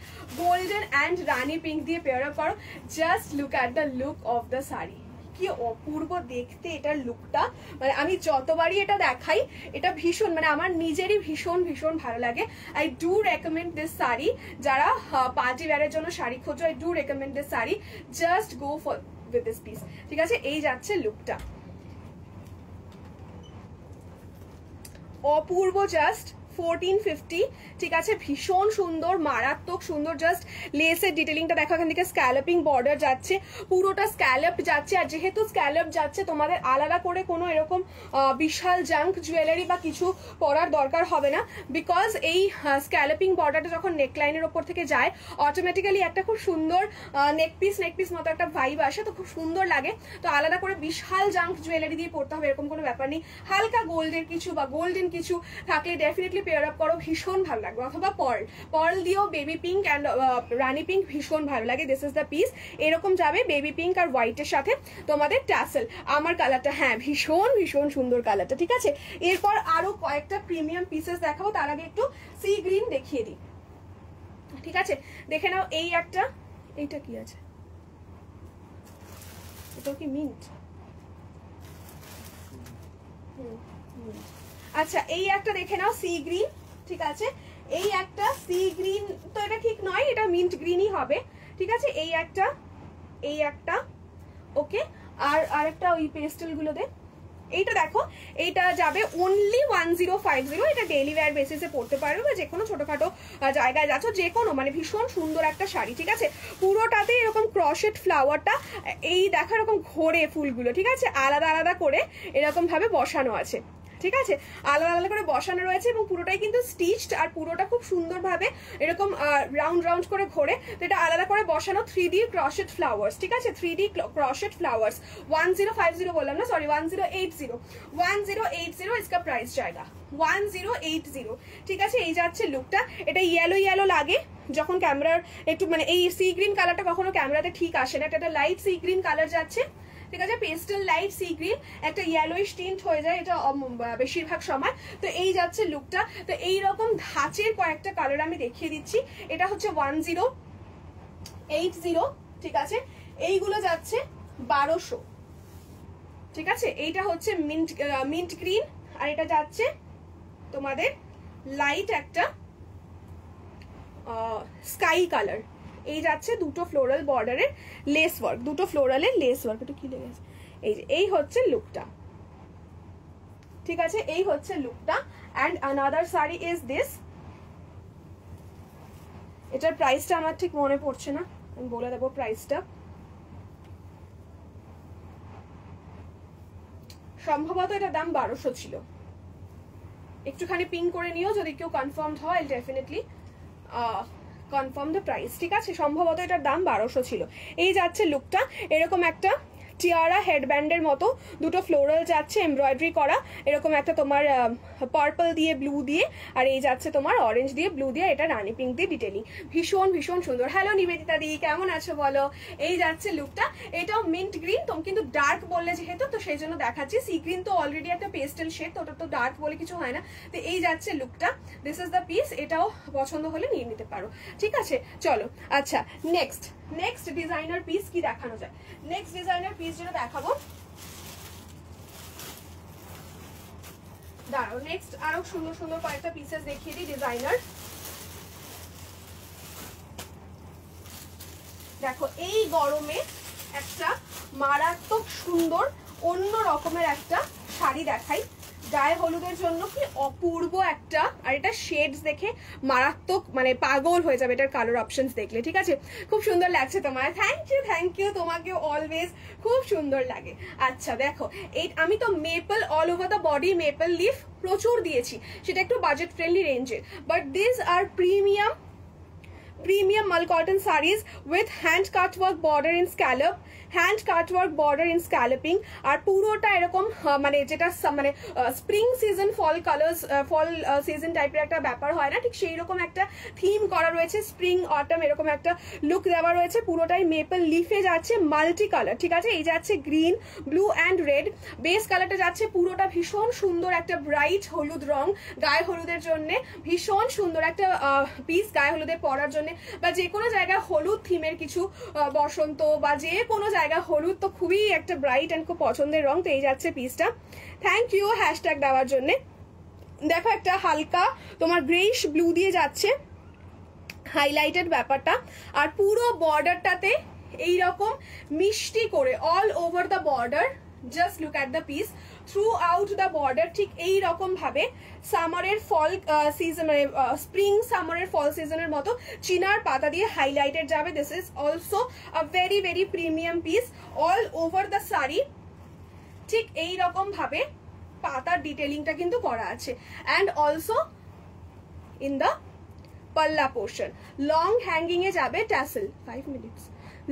Speaker 1: গোল্ডেন অ্যান্ড রানী পিঙ্ক দিয়ে পেয়ার আপ করো। Just look at the look of the sari, কি অপূর্ব দেখতে এটার লুকটা, মানে আমি যতবারই এটা দেখাই এটা ভীষণ, মানে আমার নিজেরই ভীষণ ভালো লাগে। I do recommend this sari, যারা পার্টি ওয়্যারের জন্য শাড়ি খোঁজো, I do recommend this sari, just go for with this piece, ঠিক আছে। এই যাচ্ছে লুকটা, অপূর্ব, জাস্ট 1450, ঠিক আছে, ভীষণ সুন্দর, মারাত্মক সুন্দর। জাস্ট লেসের ডিটেলিংটা দেখো, এখান থেকে স্ক্যালপিং বর্ডার যাচ্ছে, পুরোটা স্ক্যালপ যাচ্ছে, আর যেহেতু স্ক্যালপ যাচ্ছে তোমাদের আলাদা করে কোনো এরকম বিশাল জাঙ্ক জুয়েলারি বা কিছু পরার দরকার হবে না, বিকজ এই স্ক্যালপিং বর্ডারটা যখন নেকলাইনের ওপর থেকে যায় অটোমেটিক্যালি একটা খুব সুন্দর নেক পিস মতো একটা ভাইব আসে, তো খুব সুন্দর লাগে। তো আলাদা করে বিশাল জাঙ্ক জুয়েলারি দিয়ে পড়তে হবে এরকম কোনো ব্যাপার নেই, হালকা গোল্ডের কিছু বা গোল্ডেন কিছু থাকলে ডেফিনেটলি পেয়ার আপ করো, ভীষণ ভালো লাগবে। অথবা পার্ল দিয়েও baby pink and Rani pink ভীষণ ভালো লাগে। দিস ইজ দ্য পিস, এরকম যাবে বেবি পিঙ্ক আর হোয়াইটের সাথে তোমাদের ট্যাসেল। আমার কালারটা, হ্যাঁ ভীষণ সুন্দর কালারটা, ঠিক আছে। এরপর আরো কয়েকটা প্রিমিয়াম পিসেস দেখাবো, তার আগে একটু সি গ্রিন দেখিয়ে দিই, ঠিক আছে, দেখে নাও। এই একটা, এইটা কি আছে, এটা কি মিন্ট, আচ্ছা এই একটা দেখে নাও সি গ্রিন, ঠিক আছে। এই একটা সি গ্রিন, তো এটা ঠিক নয়, এটা মিন্ট গ্রিনই হবে, ঠিক আছে। এই একটা, ওকে, আর আরেকটা ওই পেস্টেল গুলো দে, এইটা দেখো, এইটা যাবে অনলি 1050। এটা ডেইলি ওয়্যার বেসিসে পড়তে পারবে বা যে কোনো ছোটখাটো জায়গায় যাচ্ছ, যে কোনো মানে ভীষণ সুন্দর একটা শাড়ি, ঠিক আছে। পুরোটাতে এরকম ক্রশেট ফ্লাওয়ারটা এই দেখো এরকম ঘোরে ফুলগুলো, ঠিক আছে, আলাদা আলাদা করে এরকম ভাবে বসানো আছে, ঠিক আছে, আলাদা আলাদা করে বসানো রয়েছে এবং পুরোটাই কিন্তু স্টিচড আর পুরোটা খুব সুন্দরভাবে এরকম রাউন্ড রাউন্ড করে ঘোরে। তো এটা আলাদা করে বসানো 3D ক্রশেট ফ্লাওয়ার্স, ঠিক আছে, 3D ক্রশেট ফ্লাওয়ার্স 1050 বললাম না, সরি 1080 इसका प्राइस जाएगा 1080, ঠিক আছে। এই যাচ্ছে লুকটা, এটা ইয়েলো ইয়েলো লাগে যখন ক্যামেরার একটু মানে এই সি গ্রিন কালারটা কখনো ক্যামেরাতে ঠিক আসে না, এটা লাইট সি গ্রিন কালার যাচ্ছে, ঠিক আছে, পেস্টেল লাইট সি গ্রিন একটা ইয়েলোইশ টিন্ট হয়ে যায় এটা বেশিরভাগ সময়। তো এই যাচ্ছে লুকটা। তো এইরকম ধাঁচের কয়েকটা কালার আমি দেখিয়ে দিচ্ছি। এটা হচ্ছে 1080, ঠিক আছে, এইগুলো যাচ্ছে 1200, ঠিক আছে। এইটা হচ্ছে মিন্ট গ্রিন আর এটা যাচ্ছে তোমাদের লাইট একটা স্কাই কালার। এই যাচ্ছে দুটো ফ্লোরাল বর্ডারের লেস ওয়ার্ক, দুটো ফ্লোরালের লেস ওয়ার্ক, এটা কি লেগেছে, এই যে এই হচ্ছে লুকটা, ঠিক আছে, এই হচ্ছে লুকটা। And another sari is this, এটার প্রাইসটা আমার ঠিক মনে পড়ছে না, আমি বলে দেবো প্রাইসটা, সম্ভবত এটার দাম 1200 ছিল, একটুখানি পিং করে নিও যদি কেউ কনফার্মড হয়, ডেফিনেটলি কনফার্ম দ্য প্রাইস, ঠিক আছে, সম্ভবত এটার দাম 1200 ছিল। এই যাচ্ছে লুকটা, এরকম একটা টিয়ারা হেডব্যান্ডের মতো দুটো ফ্লোরাল যাচ্ছে এমব্রয়ডারি করা, এরকম একটা তোমার পার্পল দিয়ে ব্লু দিয়ে আর এই যাচ্ছে তোমার অরেঞ্জ দিয়ে ব্লু দিয়ে, এটা রানী পিঙ্ক দিয়ে ডিটেলিং, ভীষণ ভীষণ সুন্দর। হ্যালো নিবেদিতা দি, কেমন আছো বলো। এই যাচ্ছে লুকটা, এটাও মিন্ট গ্রিন, তুমি কিন্তু ডার্ক বললে যেহেতু তো সেই জন্য দেখাচ্ছি, সি গ্রিন তো অলরেডি একটা পেস্টেল শেড, তো ওটা তো ডার্ক বলে কিছু হয় না। তো এই যাচ্ছে লুকটা, দিস ইজ দ্য পিস, এটাও পছন্দ হলে নিয়ে নিতে পারো, ঠিক আছে। চলো আচ্ছা, নেক্সট ডিজাইনার পিস কি দেখানো যায়, নেক্সট ডিজাইনার পিস যেটা দেখাবো, দাঁড়াও নেক্সট আরো সুন্দর সুন্দর কয়েকটা পিসেস দেখিয়ে দিই ডিজাইনার। দেখো এই গরমে একটা মারাত্মক সুন্দর অন্য রকমের একটা শাড়ি দেখাই, গায়ে হলুদের জন্য কি অপূর্ব একটা, আর এটা শেডস দেখে মারাত্মক মানে পাগল হয়ে যাবে এটার কালার অপশনস দেখলে, ঠিক আছে, খুব সুন্দর লাগছে তোমার, থ্যাংক ইউ তোমাকেও অলওয়েজ, খুব সুন্দর লাগে। আচ্ছা দেখো এই আমি তো maple all over the body maple leaf প্রচুর দিয়েছি, সেটা একটু বাজেট ফ্রেন্ডলি রেঞ্জের, but this are premium mul cotton sarees with hand cut work border in scallop, hand cut work border in scalloping, আর পুরোটা এরকম মানে যেটা মানে স্প্রিং সিজন ফল কালার্স ফল সিজন টাইপের একটা ব্যাপার হয় না, ঠিক সেই রকম একটা থিম করা রয়েছে, স্প্রিং অটাম এরকম একটা লুক দেওয়া রয়েছে, পুরোটাই মেপল লিফে যাচ্ছে মাল্টি কালার, ঠিক আছে, এই যাচ্ছে green blue and red, base কালারটা যাচ্ছে পুরোটা ভীষণ সুন্দর একটা ব্রাইট হলুদ রং, গায়ে হলুদের জন্য ভীষণ সুন্দর একটা পিস, গায়ে হলুদে পরার জন্য বা যে কোনো জায়গায় হলুদ থিমের কিছু বসন্ত বা যে কোনো জায়গায় হলুদ তো খুবই একটা ব্রাইট অ্যান্ড খুব পছন্দের রং। তো এই যাচ্ছে পিসটা, থ্যাংক ইউ হ্যাশট্যাগ দেওয়ার জন্যে। দেখো একটা হালকা তোমার গ্রেইশ ব্লু দিয়ে যাচ্ছে হাইলাইটেড ব্যাপারটা, আর পুরো বর্ডারটাতে এইরকম মিষ্টি করে all over the border, just look at the piece through out the border, ঠিক এই রকম ভাবে সামারের ফল সিজন মানে স্প্রিং সামারের ফল সিজনের মতো চিনার পাতা দিয়ে হাইলাইটেড যাবে। This is also a very very premium piece all over the sari, ঠিক এই রকম ভাবে পাতার ডিটেলিংটা কিন্তু করা আছে, অ্যান্ড অলসো ইন দ্য পাল্লা পোর্শন লং হ্যাঙ্গিং এ যাবে ট্যাসেল, 5 মিনিটস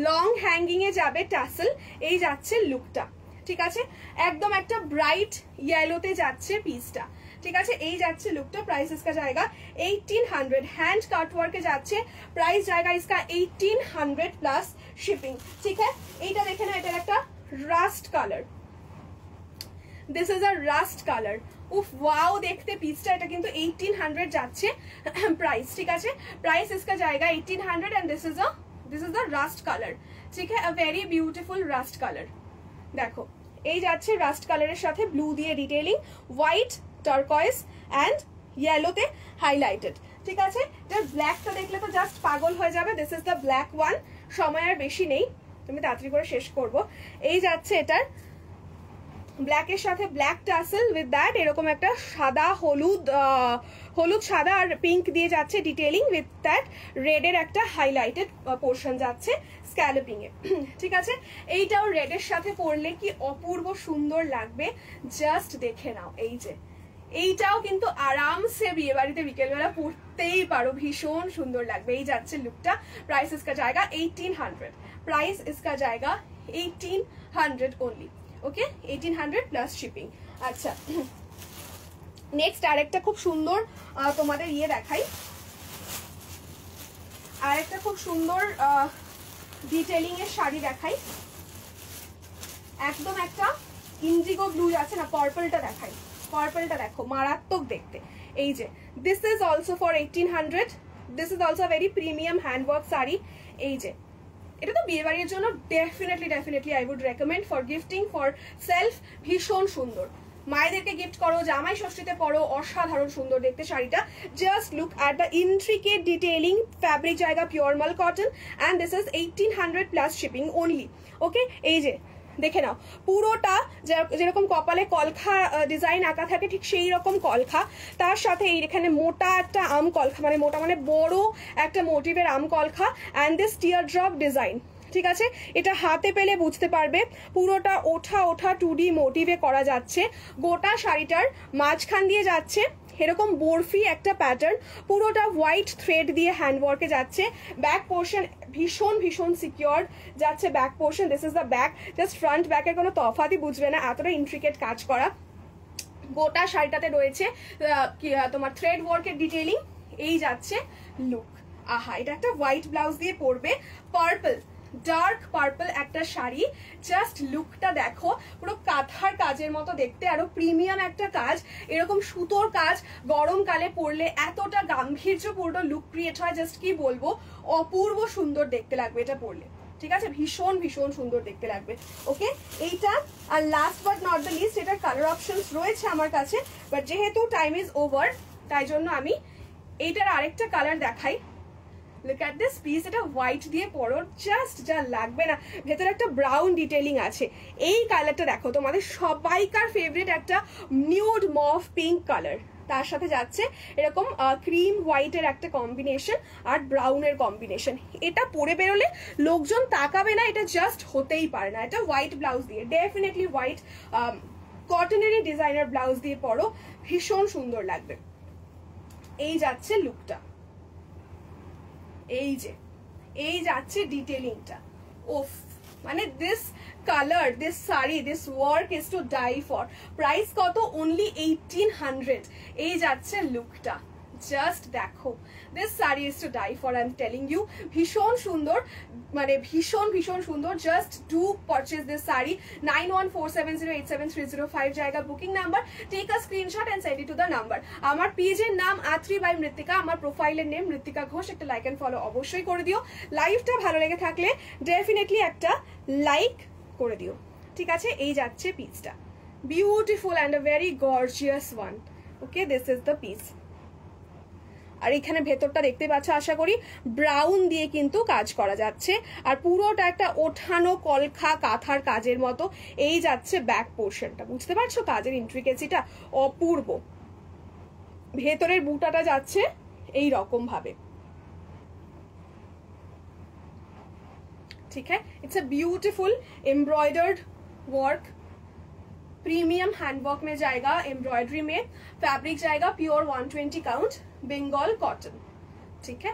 Speaker 1: লং হ্যাঙ্গিং এ যাবে ট্যাসেল। এই যাচ্ছে লুকটা, ঠিক আছে, একদম একটা ব্রাইট ইয়েলোতে যাচ্ছে পিসটা, ঠিক আছে, এই যাচ্ছে লুকটা। प्राइस इसका जाएगा 1800, हैंड कट वर्क के যাচ্ছে, प्राइस जाएगा इसका 1800 प्लस शिपिंग, ठीक है। এইটা দেখে না, এটা একটা rushed colour, this is a rushed colour, উফ ওয়াও দেখতে পিসটা, এটা কিন্তু 1800 যাচ্ছে প্রাইস, ঠিক আছে, प्राइस इसका जाएगा 1800 and this is a rushed colour, ঠিক है, अ वेरी ब्यूटीफुल রাস্ট কালার। দেখো এই যাচ্ছে রাস্ট কালারের সাথে ব্লু দিয়ে ডিটেইলিং, হোয়াইট টার্কয়েজ অ্যান্ড ইয়েলোতে হাইলাইটেড, ঠিক আছে। এটার ব্ল্যাকটা দেখলে তো জাস্ট পাগল হয়ে যাবে, this is the black one, সময় আর বেশি নেই, তুমি তাড়াতাড়ি করে শেষ করব। এই যাচ্ছে এটার ব্ল্যাকের সাথে ব্ল্যাক টাসেল উইথ দ্যাট এরকম একটা সাদা হলুদ হলুদ সাদা আর পিঙ্ক দিয়ে যাচ্ছে ডিটেলিং উইথ দ্যাট রেডের একটা হাইলাইটেড পোর্শন যাচ্ছে স্ক্যালপিং এ। ঠিক আছে, এইটাও রেডের সাথে পরলে কি অপূর্ব সুন্দর লাগবে, জাস্ট দেখে নাও। এই যে এইটাও কিন্তু আরামসে বিয়ে বাড়িতে বিকেলবেলা পরতেই পারো, ভীষণ সুন্দর লাগবে। এই যাচ্ছে লুকটা। প্রাইস इसका जाएगा 1800, प्राइस इसका जाएगा 1800 ओनली। ওকে, 1800 প্লাস শিপিং। আচ্ছা, নেক্সট আরেকটা খুব সুন্দর তোমাদের ইয়ে দেখাই, আরেকটা খুব সুন্দর ডিটেলিং এর শাড়ি দেখাই। একদম একটা ইন্ডিগো ব্লু আছে না, পার্পলটা দেখাই। পার্পলটা দেখো মারাত্মক দেখতে। এই যে this is also for 1800, this is also very premium handwork sari. এই যে এটা তো বিয়ে বাড়ির জন্য definitely I would recommend, for gifting, for self, ভীষণ সুন্দর। মায়েদেরকে গিফট করো, জামাই ষষ্ঠীতে পরো, অসাধারণ সুন্দর দেখতে শাড়িটা। Just look at the intricate detailing, fabric জায়গা pure mul cotton, and this is 1800 plus shipping only. Okay, এই যে দেখে নাও পুরোটা যেরকম কপালে কলখা ডিজাইন আঁকা থাকে ঠিক সেই রকম কলখা, তার সাথে এইখানে মোটা একটা আম কলখা, মানে মোটা মানে বড় একটা মোটিভের আম কলখা, and this tear drop design. ঠিক আছে, এটা হাতে পেলে বুঝতে পারবে পুরোটা ওঠা 2D মোটিভে করা যাচ্ছে। গোটা শাড়িটার মাঝখান দিয়ে যাচ্ছে এরকম বরফি একটা প্যাটার্ন, পুরোটা হোয়াইট থ্রেড দিয়ে হ্যান্ডওয়ার্কে যাচ্ছে। ব্যাক পোর্শন ভীষণ সিকিউর যাচ্ছে back portion. This is the back, just front ব্যাকের কোনো তফাতই বুঝবে না, এতটা ইন্ট্রিকেট কাজ করা। গোটা শাড়িটাতে রয়েছে তোমার থ্রেড ওয়ার্কের ডিটেইলিং। এই যাচ্ছে লুক। আহা, এটা একটা হোয়াইট ব্লাউজ দিয়ে পরবে, পার্পল, ডার্ক পার্পল একটা শাড়ি। জাস্ট লুকটা দেখো, পুরো কাঁথার কাজের মতো দেখতে, আরো প্রিমিয়াম একটা কাজ। এরকম সুতোর কাজ গরমকালে পরলে এতটা গাম্ভীর্যপূর্ণ লুক ক্রিয়েট হয়, জাস্ট কি বলবো, অপূর্ব সুন্দর দেখতে লাগবে এটা পরলে। ঠিক আছে, ভীষণ সুন্দর দেখতে লাগবে। ওকে, এইটা। আর last but not the least, এটার কালার অপশনস রয়েছে আমার কাছে, বাট যেহেতু টাইম ইজ ওভার তাই জন্য আমি এইটার আরেকটা কালার দেখাই। লুক অ্যাট দিস পিস, এটা হোয়াইট দিয়ে পরো, জাস্ট যা লাগবে না। ভেতরে একটা ব্রাউন ডিটেলিং আছে। এই কালারটা দেখো, তোমাদের সবাইকার ফেভারিট একটা নিউড মফ পিঙ্ক কালার, তার সাথে যাচ্ছে এরকম ক্রিম হোয়াইটের একটা কম্বিনেশন আর ব্রাউনের কম্বিনেশন। এটা পরে বেরোলে লোকজন তাকাবে না, এটা জাস্ট হতেই পারে না। এটা হোয়াইট ব্লাউজ দিয়ে, ডেফিনেটলি হোয়াইট কটনেরই ডিজাইনার ব্লাউজ দিয়ে পরো, ভীষণ সুন্দর লাগবে। এই যাচ্ছে লুকটা। এই যে এই যাচ্ছে ডিটেলিংটা। ওফ, মানে this colour, this sari, this work is to die for. Price কত? অনলি 1800। এই যাচ্ছে লুকটা, জাস্ট দেখো। This sari is to die for, I am telling you. ভীষণ সুন্দর, মানে ভীষণ সুন্দর। Just do purchase this sari. 9147087305 জায়গা booking number. Take a screenshot and send it to the number. আমার পেজের নাম আত্রি বাই মৃত্তিকা, আমার প্রোফাইলের নেম মৃত্তিকা ঘোষ। একটা লাইক এন্ড ফলো অবশ্যই করে দিও। লাইভটা ভালো লেগে থাকলে ডেফিনেটলি একটা লাইক করে দিও। ঠিক আছে, এই যাচ্ছে পিসটা, beautiful and a very gorgeous one. Okay, this is the piece. আর এখানে ভেতরটা দেখতে পাচ্ছ, আশা করি ব্রাউন দিয়ে কিন্তু কাজ করা যাচ্ছে, আর পুরোটা একটা ওঠানো কলখা কাঁথার কাজের মতো। এই যাচ্ছে ব্যাক পোর্শনটা, বুঝতে পারছো কাজের ইন্ট্রিকেসিটা অপূর্ব। ভেতরের বুটাটা যাচ্ছে এই রকম ভাবে। ठीक है, it's a beautiful embroidered work, premium handwork में जाएगा, एम्ब्रॉयडरी में। फैब्रिक जाएगा प्योर 120 काउंट बेंगल कॉटन। ठीक है,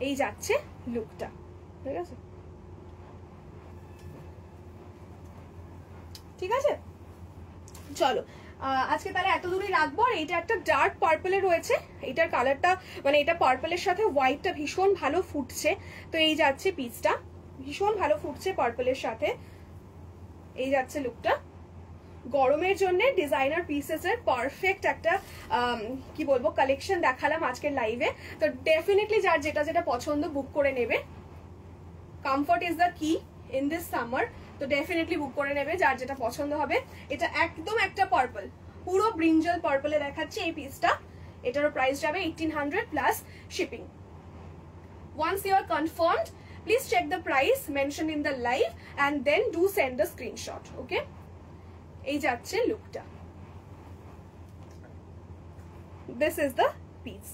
Speaker 1: এই যাচ্ছে লুকটা। ঠিক আছে, ঠিক আছে, চলো আজকে তাহলে এত দূরই রাখবো। আর এটা একটা ডার্ক পার্পলে রয়েছে, এটার কালারটা মানে এটা পার্পলের সাথে হোয়াইটটা ভীষণ ভালো ফুটছে। তো এই যাচ্ছে পিসটা, ভীষণ ভালো ফুটছে পার্পলের সাথে। এই যাচ্ছে লুকটা। গরমের জন্য ডিজাইনার পিসেসের পারফেক্ট একটা কি বলবো কালেকশন দেখালাম আজকের লাইভে। তো ডেফিনেটলি যার যেটা যেটা পছন্দ বুক করে নেবে। কমফর্ট ইজ দ্য কি ইন দিস সামার, তো ডেফিনেটলি বুক করে নেবে যার যেটা পছন্দ হবে। এটা একদম একটা পার্পল, পুরো ব্রিঞ্জল পার্পলে দেখাচ্ছে এই পিসটা। এটারও প্রাইস যাবে 1800 plus shipping. Once you are confirmed, please check the price mentioned in the live and then do send the screenshot. Okay, এই যাচ্ছে লুকটা, দিস ইজ দ্য পিস।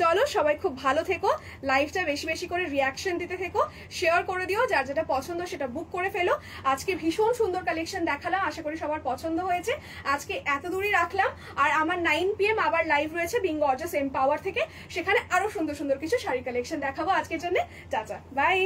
Speaker 1: চলো সবাই খুব ভালো থেকো, লাইভটা বেশি বেশি করে রিয়াকশন দিতে থেকো, শেয়ার করে দিও, যার যেটা পছন্দ সেটা বুক করে ফেলো। আজকে ভীষণ সুন্দর কালেকশন দেখালাম, আশা করি সবার পছন্দ হয়েছে। আজকে এত দূরই রাখলাম, আর আমার 9 PM আবার লাইভ রয়েছে বিং গর্জাস এমপাওয়ার থেকে, সেখানে আরো সুন্দর সুন্দর কিছু শাড়ি কালেকশন দেখাবো। আজকের জন্য টাটা, বাই।